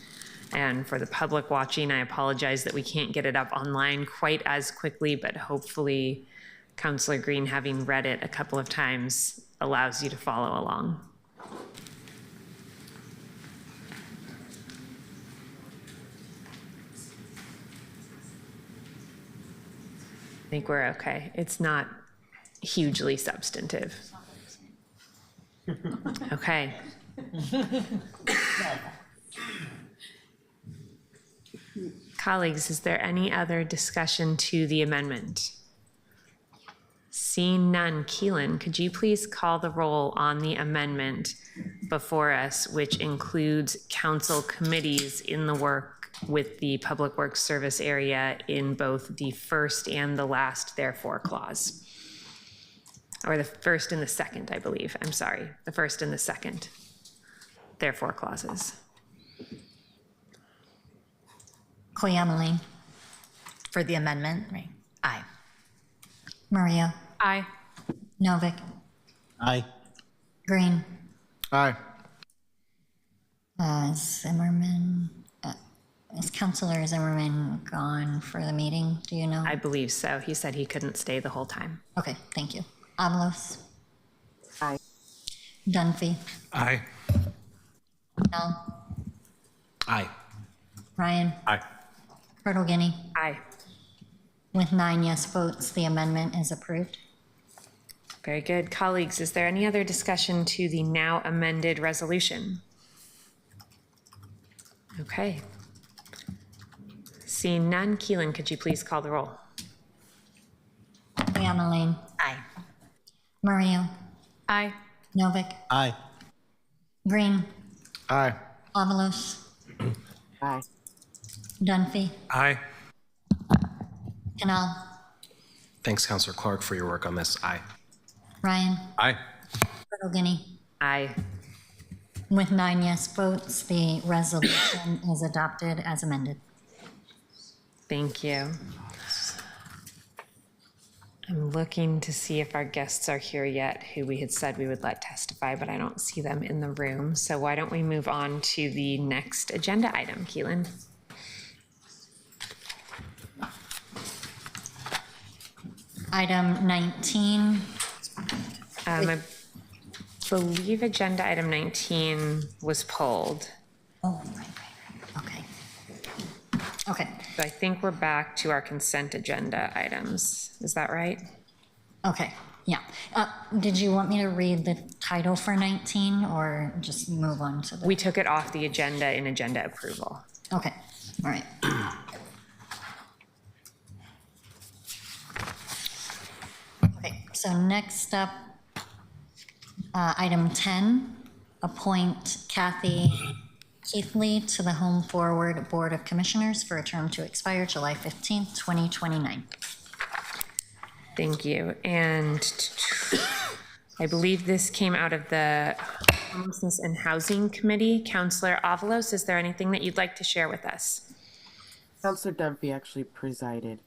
And for the public watching, I apologize that we can't get it up online quite as quickly, but hopefully Councilor Green, having read it a couple of times, allows you to follow along. I think we're okay. It's not hugely substantive. Okay. Colleagues, is there any other discussion to the amendment? Seeing none, Keelan, could you please call the roll on the amendment before us, which includes council committees in the work with the Public Works Service area in both the first and the last therefore clause? Or the first and the second, I believe. I'm sorry, the first and the second therefore clauses. Cleameline. For the amendment, right? Aye. Maria. Aye. Novick. Aye. Green. Aye. Zimmerman. Is Councilor Zimmerman gone for the meeting? Do you know? I believe so. He said he couldn't stay the whole time. Okay, thank you. Avalos. Aye. Dunphy. Aye. No. Aye. Ryan. Aye. Turtle Guinea. Aye. With 9 yes votes, the amendment is approved. Very good. Colleagues, is there any other discussion to the now amended resolution? Okay. Seeing none, Keelan, could you please call the roll? Hammerling. Aye. Mario. Aye. Novick. Aye. Green. Aye. Avalos. Aye. Dunphy. Aye. Canal. Thanks, Councilor Clark, for your work on this. Aye. Ryan. Aye. Guinea. Aye. With 9 yes votes, the resolution is adopted as amended. Thank you. I'm looking to see if our guests are here yet, who we had said we would let testify, but I don't see them in the room. So why don't we move on to the next agenda item, Keelan? Item 19. I believe agenda item 19 was pulled. Oh, right. Okay. Okay. So I think we're back to our consent agenda items. Is that right? Okay. Yeah. Did you want me to read the title for 19 or just move on to the? We took it off the agenda in agenda approval. Okay. All right. Okay. So next up, item 10, appoint Kathy Keithley to the Home Forward Board of Commissioners for a term to expire July 15th, 2029. Thank you. And I believe this came out of the Homelessness and Housing Committee. Councillor Avalos, is there anything that you'd like to share with us? Councillor Dunphy actually presided.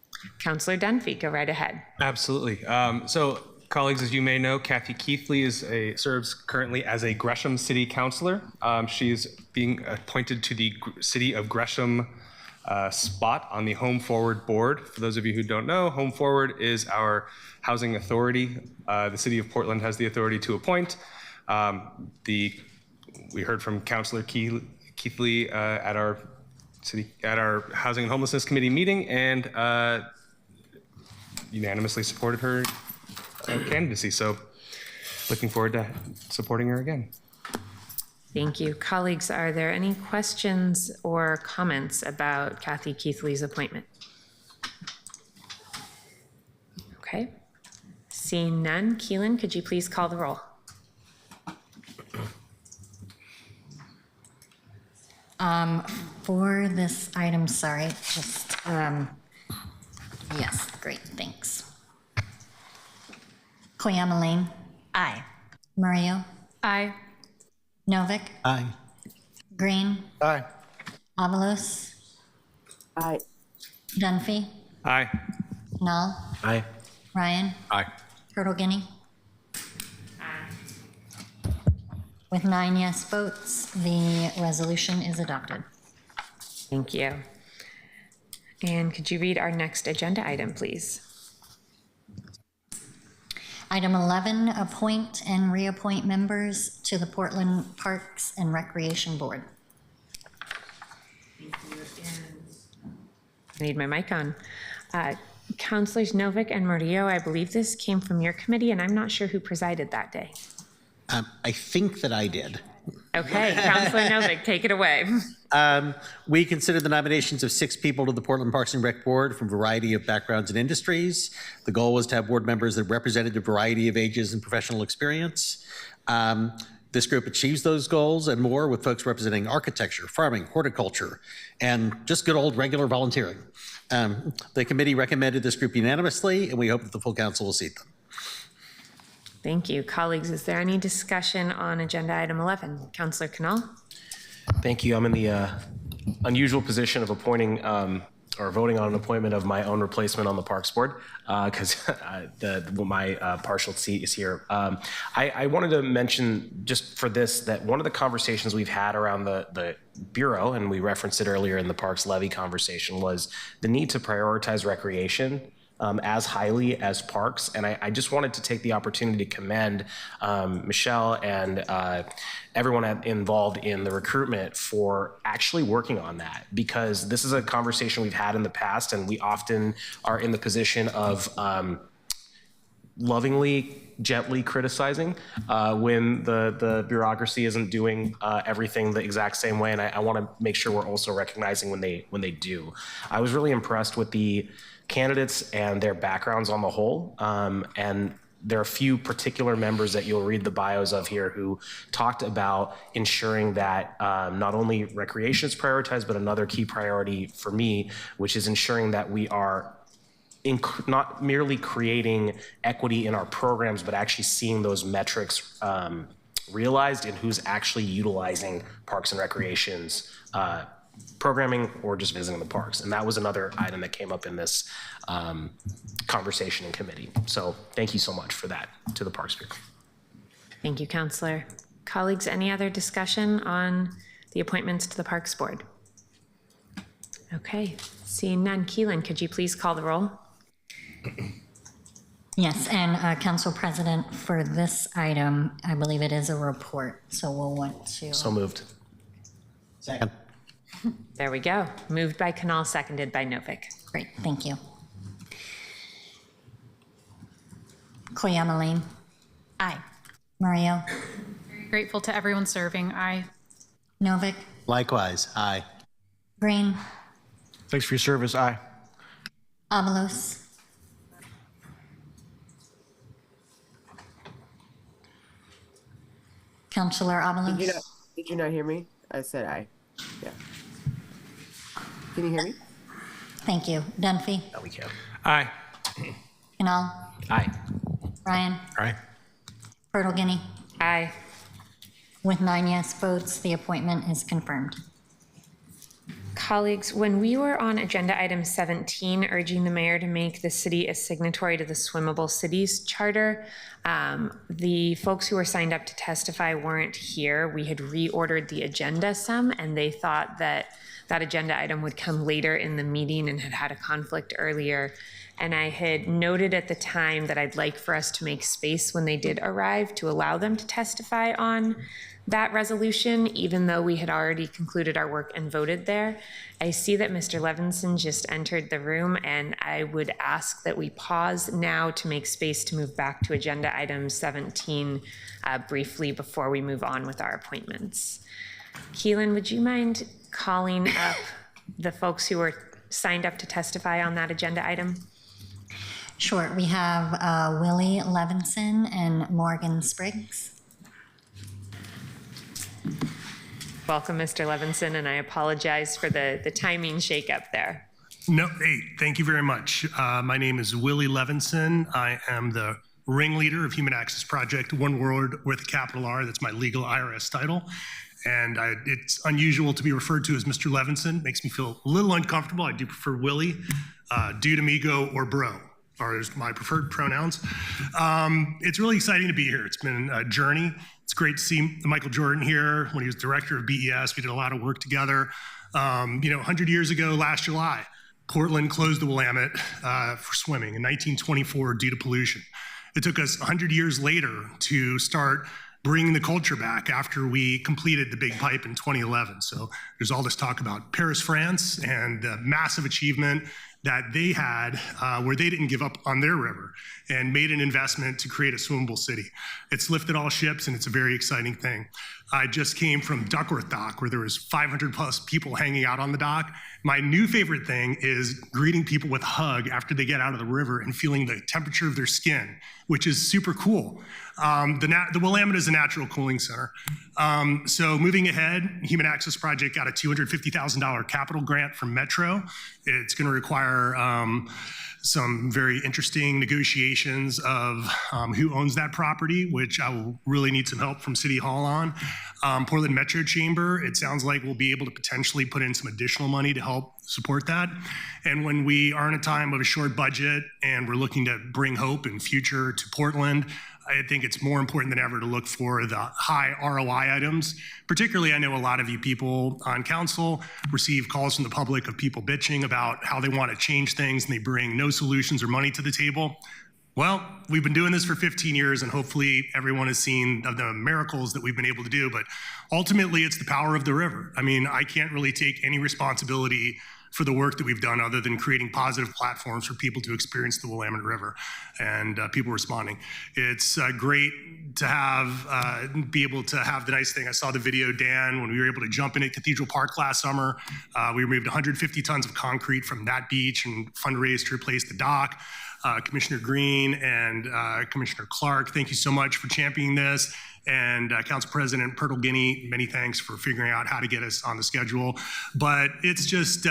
Councillor Dunphy, go right ahead. Absolutely. So, colleagues, as you may know, Kathy Keithley serves currently as a Gresham City Councilor. She's being appointed to the City of Gresham spot on the Home Forward Board. For those of you who don't know, Home Forward is our housing authority. The City of Portland has the authority to appoint. We heard from Councilor Keithley at our Housing and Homelessness Committee meeting, and unanimously supported her candidacy. So looking forward to supporting her again. Thank you. Colleagues, are there any questions or comments about Kathy Keithley's appointment? Okay. Seeing none, Keelan, could you please call the roll? For this item, sorry, just, yes, great, thanks. Koyama Aye. Mario. Aye. Novick. Aye. Green. Aye. Avalos. Aye. Dunphy. Aye. Null. Aye. Ryan. Aye. Turtle Guinea. With 9 yes votes, the resolution is adopted. Thank you. And could you read our next agenda item, please? Item 11, appoint and reappoint members to the Portland Parks and Recreation Board. I need my mic on. Councilors Novick and Murillo, I believe this came from your committee, and I'm not sure who presided that day. I think that I did. Okay, Councilor Novick, take it away. We considered the nominations of 6 people to the Portland Parks and Rec Board from a variety of backgrounds and industries. The goal was to have board members that represented a variety of ages and professional experience. This group achieves those goals and more with folks representing architecture, farming, horticulture, and just good old regular volunteering. The committee recommended this group unanimously, and we hope that the full council will seat them. Thank you. Colleagues, is there any discussion on agenda item 11? Councilor Canal? Thank you. I'm in the unusual position of appointing or voting on an appointment of my own replacement on the Parks Board because my partial seat is here. I wanted to mention just for this that one of the conversations we've had around the Bureau, and we referenced it earlier in the Parks Levy conversation, was the need to prioritize recreation as highly as parks. And I just wanted to take the opportunity to commend Michelle and everyone involved in the recruitment for actually working on that, because this is a conversation we've had in the past, and we often are in the position of lovingly, gently criticizing when the bureaucracy isn't doing everything the exact same way, and I want to make sure we're also recognizing when they do. I was really impressed with the candidates and their backgrounds on the whole, and there are a few particular members that you'll read the bios of here who talked about ensuring that not only recreation is prioritized, but another key priority for me, which is ensuring that we are not merely creating equity in our programs, but actually seeing those metrics realized in who's actually utilizing parks and recreations programming or just visiting the parks. And that was another item that came up in this conversation in committee. So thank you so much for that to the Parks Bureau. Thank you, Councillor. Colleagues, any other discussion on the appointments to the Parks Board? Okay, seeing none. Keelan, could you please call the roll? Yes, and Council President, for this item, I believe it is a report, so we'll want to. So moved. Second. There we go. Moved by Canal, seconded by Novick. Great, thank you. Koyama Lane. Aye. Mario. Grateful to everyone serving. Aye. Novick. Likewise, aye. Green. Thanks for your service. Aye. Avalos. Councilor Avalos. Did you not hear me? I said aye. Yeah. Can you hear me? Thank you. Dunphy. That we can. Aye. Canal. Aye. Ryan. Aye. Bertelguiney. Aye. With 9 yes votes, the appointment is confirmed. Colleagues, when we were on agenda item 17, urging the mayor to make the city a signatory to the Swimmable Cities Charter, the folks who were signed up to testify weren't here. We had reordered the agenda some, and they thought that that agenda item would come later in the meeting and had a conflict earlier. And I had noted at the time that I'd like for us to make space when they did arrive to allow them to testify on that resolution, even though we had already concluded our work and voted there. I see that Mr. Levinson just entered the room, and I would ask that we pause now to make space to move back to agenda item 17 briefly before we move on with our appointments. Keelan, would you mind calling up the folks who were signed up to testify on that agenda item? Sure. We have Willie Levinson and Morgan Spriggs. Welcome, Mr. Levinson, and I apologize for the timing shakeup there. No, hey, thank you very much. My name is Willie Levinson. I am the ringleader of Human Access Project, one word with a capital R. That's my legal IRS title. And it's unusual to be referred to as Mr. Levinson. Makes me feel a little uncomfortable. I do prefer Willie, dude, amigo, or bro are my preferred pronouns. It's really exciting to be here. It's been a journey. It's great to see Michael Jordan here when he was director of BES. We did a lot of work together. 100 years ago, last July, Portland closed the Willamette for swimming in 1924 due to pollution. It took us 100 years later to start bringing the culture back after we completed the big pipe in 2011. So there's all this talk about Paris, France, and the massive achievement that they had where they didn't give up on their river and made an investment to create a swimmable city. It's lifted all ships, and it's a very exciting thing. I just came from Duckworth Dock, where there was 500 plus people hanging out on the dock. My new favorite thing is greeting people with a hug after they get out of the river and feeling the temperature of their skin, which is super cool. The Willamette is a natural cooling center. So moving ahead, Human Access Project got a $250,000 capital grant from Metro. It's going to require some very interesting negotiations of who owns that property, which I will really need some help from City Hall on. Portland Metro Chamber, it sounds like we'll be able to potentially put in some additional money to help support that. And when we are in a time of a short budget and we're looking to bring hope and future to Portland, I think it's more important than ever to look for the high ROI items. Particularly, I know a lot of you people on council receive calls from the public of people bitching about how they want to change things and they bring no solutions or money to the table. Well, we've been doing this for 15 years, and hopefully everyone has seen the miracles that we've been able to do, but ultimately it's the power of the river. I mean, I can't really take any responsibility for the work that we've done other than creating positive platforms for people to experience the Willamette River and people responding. It's great to have, be able to have the nice thing. I saw the video, Dan, when we were able to jump in at Cathedral Park last summer. We removed 150 tons of concrete from that beach and fundraised to replace the dock. Commissioner Green and Commissioner Clark, thank you so much for championing this. And Council President Purtle Guinea, many thanks for figuring out how to get us on the schedule. But it's just,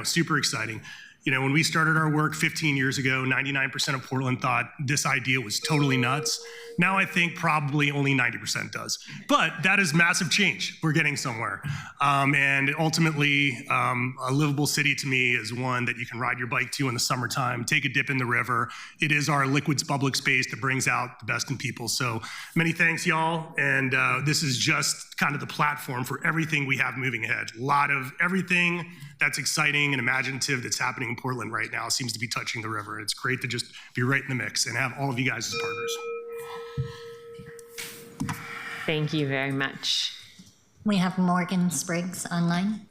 super exciting. When we started our work 15 years ago, 99% of Portland thought this idea was totally nuts. Now I think probably only 90% does. But that is massive change. We're getting somewhere. And ultimately, a livable city to me is one that you can ride your bike to in the summertime, take a dip in the river. It is our liquids public space that brings out the best in people. So many thanks, y'all. And this is just kind of the platform for everything we have moving ahead. A lot of everything that's exciting and imaginative that's happening in Portland right now seems to be touching the river. It's great to just be right in the mix and have all of you guys as partners. Thank you very much. We have Morgan Spriggs online.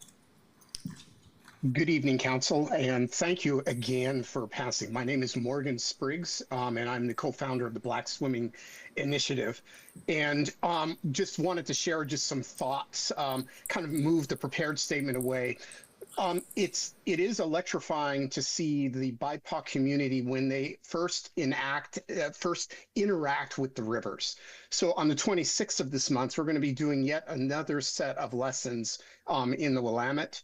Good evening, Council, and thank you again for passing. My name is Morgan Spriggs, and I'm the co-founder of the Black Swimming Initiative. And just wanted to share just some thoughts, kind of move the prepared statement away. It is electrifying to see the BIPOC community when they first interact with the rivers. So on the 26th of this month, we're going to be doing yet another set of lessons in the Willamette.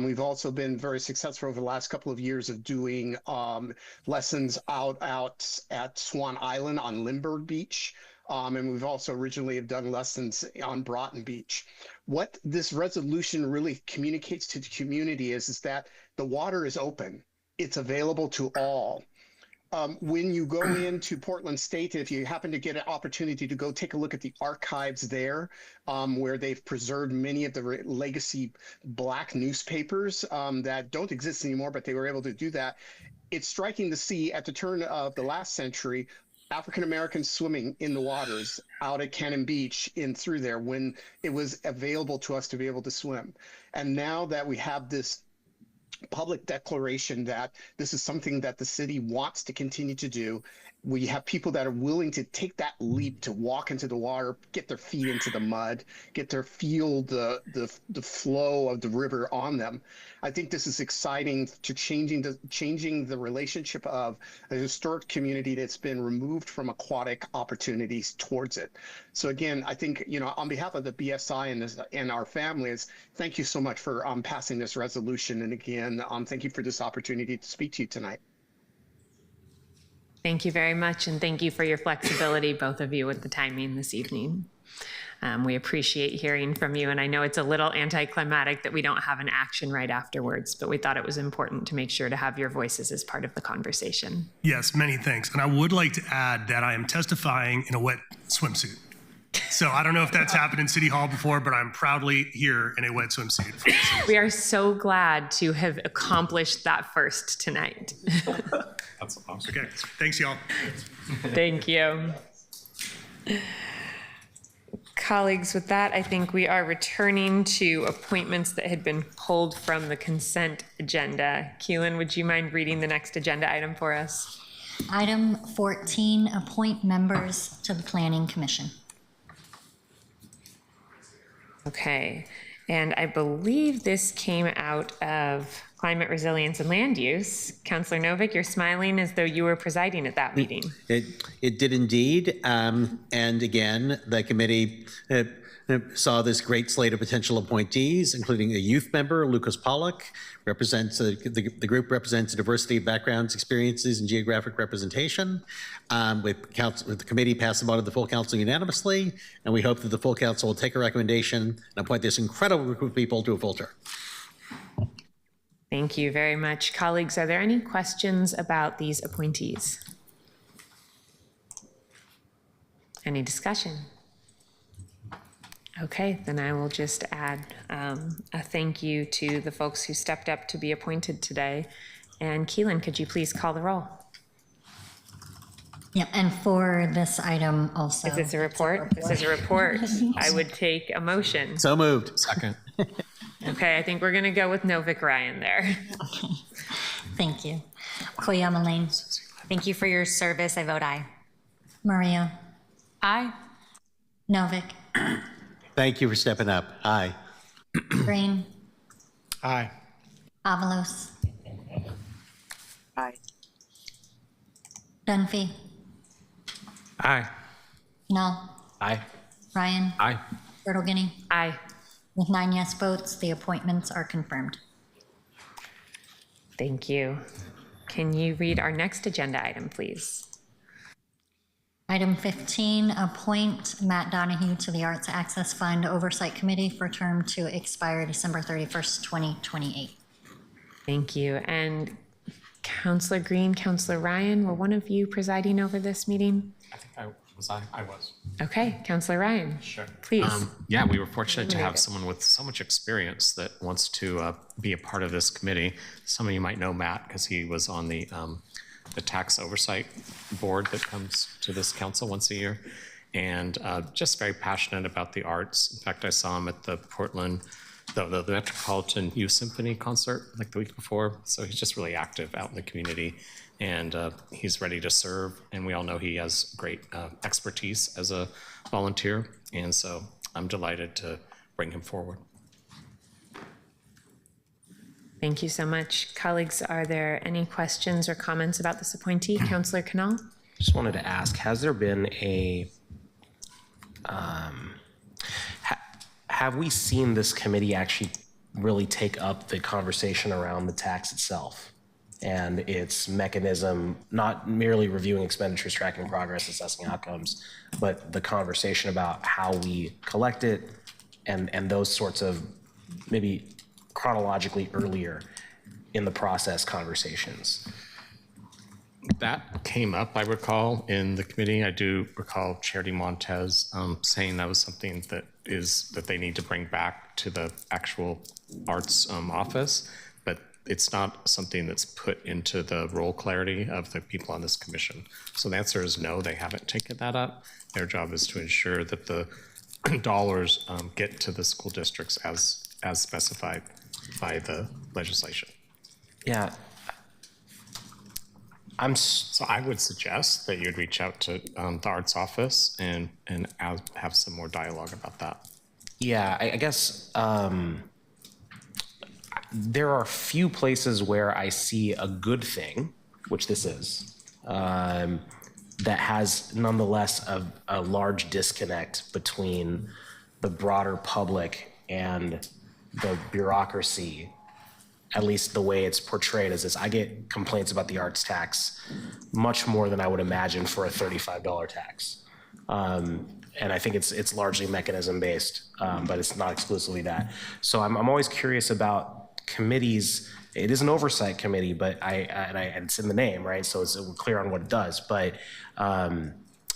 We've also been very successful over the last couple of years of doing lessons out at Swan Island on Lindbergh Beach. And we've also originally have done lessons on Broughton Beach. What this resolution really communicates to the community is that the water is open. It's available to all. When you go into Portland State, if you happen to get an opportunity to go take a look at the archives there, where they've preserved many of the legacy Black newspapers that don't exist anymore, but they were able to do that. It's striking to see at the turn of the last century, African Americans swimming in the waters out at Cannon Beach in through there when it was available to us to be able to swim. And now that we have this public declaration that this is something that the city wants to continue to do, we have people that are willing to take that leap to walk into the water, get their feet into the mud, feel the flow of the river on them. I think this is exciting to changing the relationship of a historic community that's been removed from aquatic opportunities towards it. So again, I think, on behalf of the BSI and our families, thank you so much for passing this resolution. And again, thank you for this opportunity to speak to you tonight. Thank you very much, and thank you for your flexibility, both of you, with the timing this evening. We appreciate hearing from you, and I know it's a little anticlimactic that we don't have an action right afterwards, but we thought it was important to make sure to have your voices as part of the conversation. Yes, many thanks. And I would like to add that I am testifying in a wet swimsuit. So I don't know if that's happened in City Hall before, but I'm proudly here in a wet swimsuit. We are so glad to have accomplished that first tonight. That's awesome. Okay, thanks, y'all. Thank you. Colleagues, with that, I think we are returning to appointments that had been pulled from the consent agenda. Keelan, would you mind reading the next agenda item for us? Item 14, appoint members to the Planning Commission. Okay, and I believe this came out of Climate Resilience and Land Use. Councillor Novick, you're smiling as though you were presiding at that meeting. It did indeed. And again, the committee saw this great slate of potential appointees, including a youth member, Lucas Pollock. The group represents a diversity of backgrounds, experiences, and geographic representation. With the committee passed the vote of the full council unanimously, and we hope that the full council will take a recommendation and appoint this incredible group of people to a full term. Thank you very much. Colleagues, are there any questions about these appointees? Any discussion? Okay, then I will just add a thank you to the folks who stepped up to be appointed today. And Keelan, could you please call the roll? Yep, and for this item also. Is this a report? This is a report. I would take a motion. So moved. Second. Okay, I think we're going to go with Novik Ryan there. Thank you. Koyama Lane. Thank you for your service. I vote aye. Maria. Aye. Novik. Thank you for stepping up. Aye. Green. Aye. Avalos. Aye. Dunphy. Aye. Null. Aye. Ryan. Aye. Bertolini. Aye. With 9 yes votes, the appointments are confirmed. Thank you. Can you read our next agenda item, please? Item 15, appoint Matt Donahue to the Arts Access Fund Oversight Committee for term to expire December 31st, 2028. Thank you. And Councillor Green, Councillor Ryan, were one of you presiding over this meeting? I think I was. Okay, Councillor Ryan. Sure. Please. Yeah, we were fortunate to have someone with so much experience that wants to be a part of this committee. Some of you might know Matt because he was on the tax oversight board that comes to this council once a year, and just very passionate about the arts. In fact, I saw him at the Portland, the Metropolitan Youth Symphony concert like the week before. So he's just really active out in the community, and he's ready to serve. And we all know he has great expertise as a volunteer. And so I'm delighted to bring him forward. Thank you so much. Colleagues, are there any questions or comments about this appointee? Councillor Canal? Just wanted to ask, has there been a, have we seen this committee actually really take up the conversation around the tax itself and its mechanism, not merely reviewing expenditures, tracking progress, assessing outcomes, but the conversation about how we collect it and those sorts of maybe chronologically earlier in the process conversations? That came up, I recall, in the committee. I do recall Charity Montez saying that was something that they need to bring back to the actual arts office, but it's not something that's put into the role clarity of the people on this commission. So the answer is no, they haven't taken that up. Their job is to ensure that the dollars get to the school districts as specified by the legislation. Yeah. So I would suggest that you'd reach out to the arts office and have some more dialogue about that. Yeah, I guess there are few places where I see a good thing, which this is, that has nonetheless a large disconnect between the broader public and the bureaucracy, at least the way it's portrayed as this. I get complaints about the arts tax much more than I would imagine for a $35 tax. And I think it's largely mechanism based, but it's not exclusively that. So I'm always curious about committees. It is an oversight committee, but it's in the name, right? So we're clear on what it does, but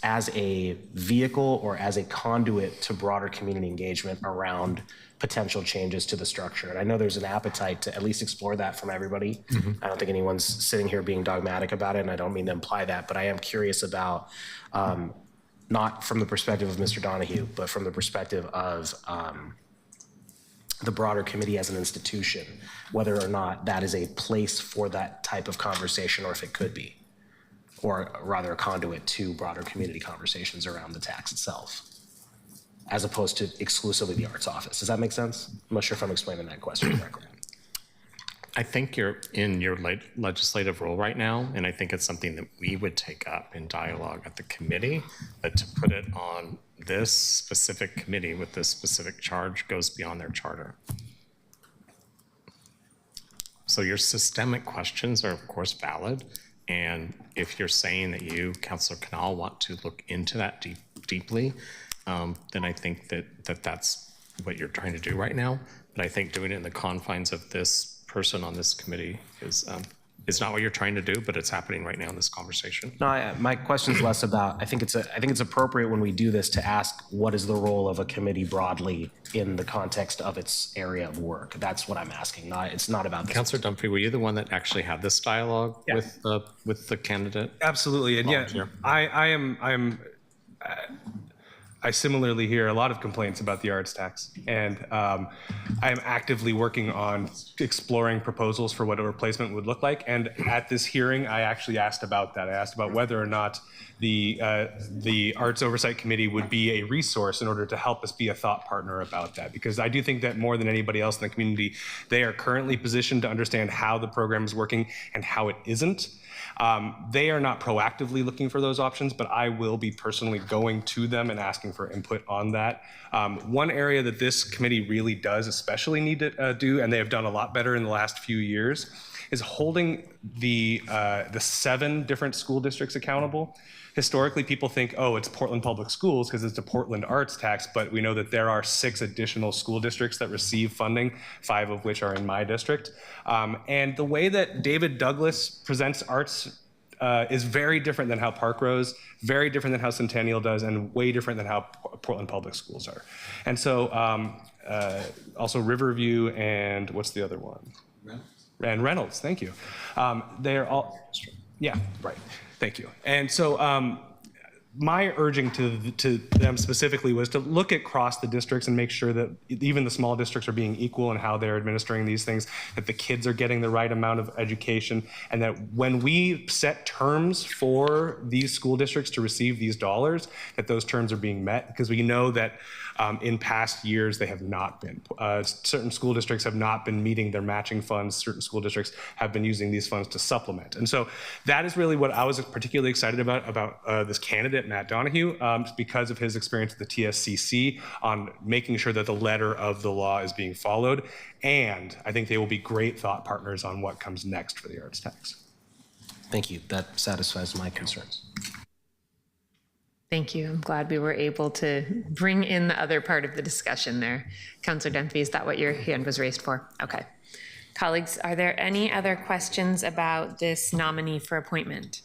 as a vehicle or as a conduit to broader community engagement around potential changes to the structure. And I know there's an appetite to at least explore that from everybody. Mm-hmm. I don't think anyone's sitting here being dogmatic about it, and I don't mean to imply that, but I am curious about, not from the perspective of Mr. Donahue, but from the perspective of the broader committee as an institution, whether or not that is a place for that type of conversation, or if it could be, or rather a conduit to broader community conversations around the tax itself, as opposed to exclusively the arts office. Does that make sense? I'm not sure if I'm explaining that question correctly. I think you're in your legislative role right now, and I think it's something that we would take up in dialogue at the committee, but to put it on this specific committee with this specific charge goes beyond their charter. So your systemic questions are of course valid, and if you're saying that you, Councillor Canal, want to look into that deeply, then I think that's what you're trying to do right now. But I think doing it in the confines of this person on this committee is not what you're trying to do, but it's happening right now in this conversation. No, my question is less about, I think it's appropriate when we do this to ask what is the role of a committee broadly in the context of its area of work. That's what I'm asking. It's not about this. Councillor Dunphy, were you the one that actually had this dialogue with the candidate? Absolutely, and volunteer? yeah, I am I similarly hear a lot of complaints about the arts tax, and I am actively working on exploring proposals for what a replacement would look like. And at this hearing, I actually asked about that. I asked about whether or not the Arts Oversight Committee would be a resource in order to help us be a thought partner about that. Because I do think that more than anybody else in the community, they are currently positioned to understand how the program is working and how it isn't. They are not proactively looking for those options, but I will be personally going to them and asking for input on that. One area that this committee really does especially need to do, and they have done a lot better in the last few years, is holding the 7 different school districts accountable. Historically, people think, oh, it's Portland Public Schools because it's a Portland arts tax, but we know that there are 6 additional school districts that receive funding, 5 of which are in my district. And the way that David Douglas presents arts is very different than how Park Rose, very different than how Centennial does, and way different than how Portland Public Schools are. And so also Riverview and what's the other one? Reynolds. And Reynolds, thank you. They are all, yeah, right. Thank you. And so my urging to them specifically was to look across the districts and make sure that even the small districts are being equal in how they're administering these things, that the kids are getting the right amount of education, and that when we set terms for these school districts to receive these dollars, that those terms are being met, because we know that in past years they have not been. Certain school districts have not been meeting their matching funds. Certain school districts have been using these funds to supplement. And so that is really what I was particularly excited about this candidate, Matt Donahue, because of his experience at the TSCC on making sure that the letter of the law is being followed. And I think they will be great thought partners on what comes next for the arts tax. Thank you. That satisfies my concerns. Thank you. I'm glad we were able to bring in the other part of the discussion there. Councillor Dunphy, is that what your hand was raised for? Okay. Colleagues, are there any other questions about this nominee for appointment?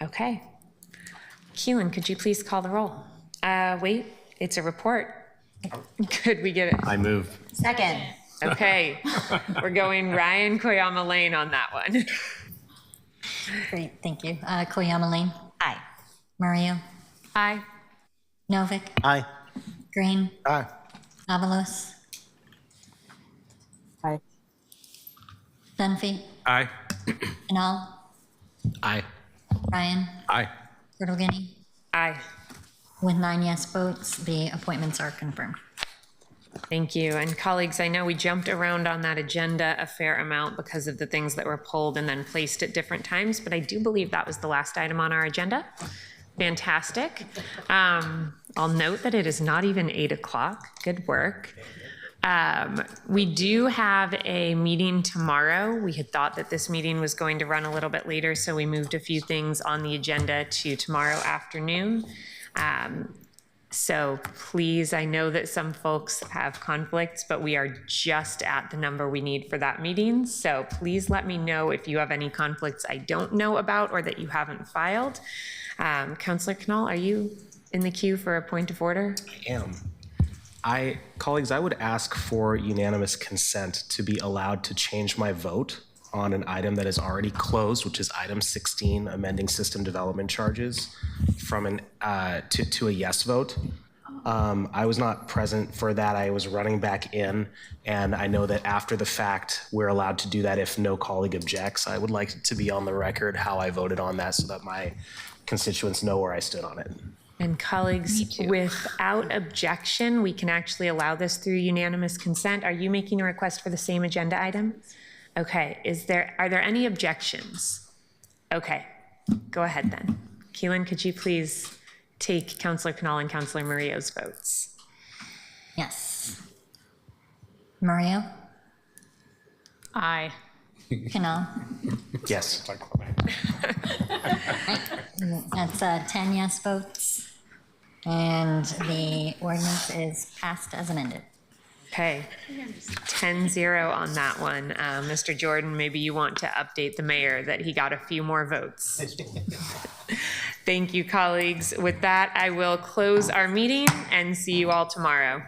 Okay. Keelan, could you please call the roll? Wait, it's a report. Could we get it? I move. Second. Okay. We're going Ryan Koyama Lane on that one. Great, thank you. Koyama Lane. Aye. Mario. Aye. Novick. Aye. Green. Aye. Avalos. Aye. Dunphy. Aye. Canal. Aye. Ryan. Aye. Kurtulgini. Aye. With 9 yes votes, the appointments are confirmed. Thank you. And colleagues, I know we jumped around on that agenda a fair amount because of the things that were pulled and then placed at different times, but I do believe that was the last item on our agenda. Fantastic. I'll note that it is not even 8 o'clock. Good work. We do have a meeting tomorrow. We had thought that this meeting was going to run a little bit later, so we moved a few things on the agenda to tomorrow afternoon. So please, I know that some folks have conflicts, but we are just at the number we need for that meeting. So please let me know if you have any conflicts I don't know about or that you haven't filed. Councillor Knoll, are you in the queue for a point of order? I am. Colleagues, I would ask for unanimous consent to be allowed to change my vote on an item that is already closed, which is item 16, amending system development charges, from to a yes vote. I was not present for that. I was running back in, and I know that after the fact, we're allowed to do that if no colleague objects. I would like to be on the record how I voted on that so that my constituents know where I stood on it. And colleagues, without objection, we can actually allow this through unanimous consent. Are you making a request for the same agenda item? Okay, are there any objections? Okay, go ahead then. Keelan, could you please take Councillor Knoll and Councillor Murillo's votes? Yes. Mario. Aye. Canal. Yes. That's 10 yes votes, and the ordinance is passed as amended. Okay, 10-0 on that one. Mr. Jordan, maybe you want to update the mayor that he got a few more votes. Thank you, colleagues. With that, I will close our meeting and see you all tomorrow.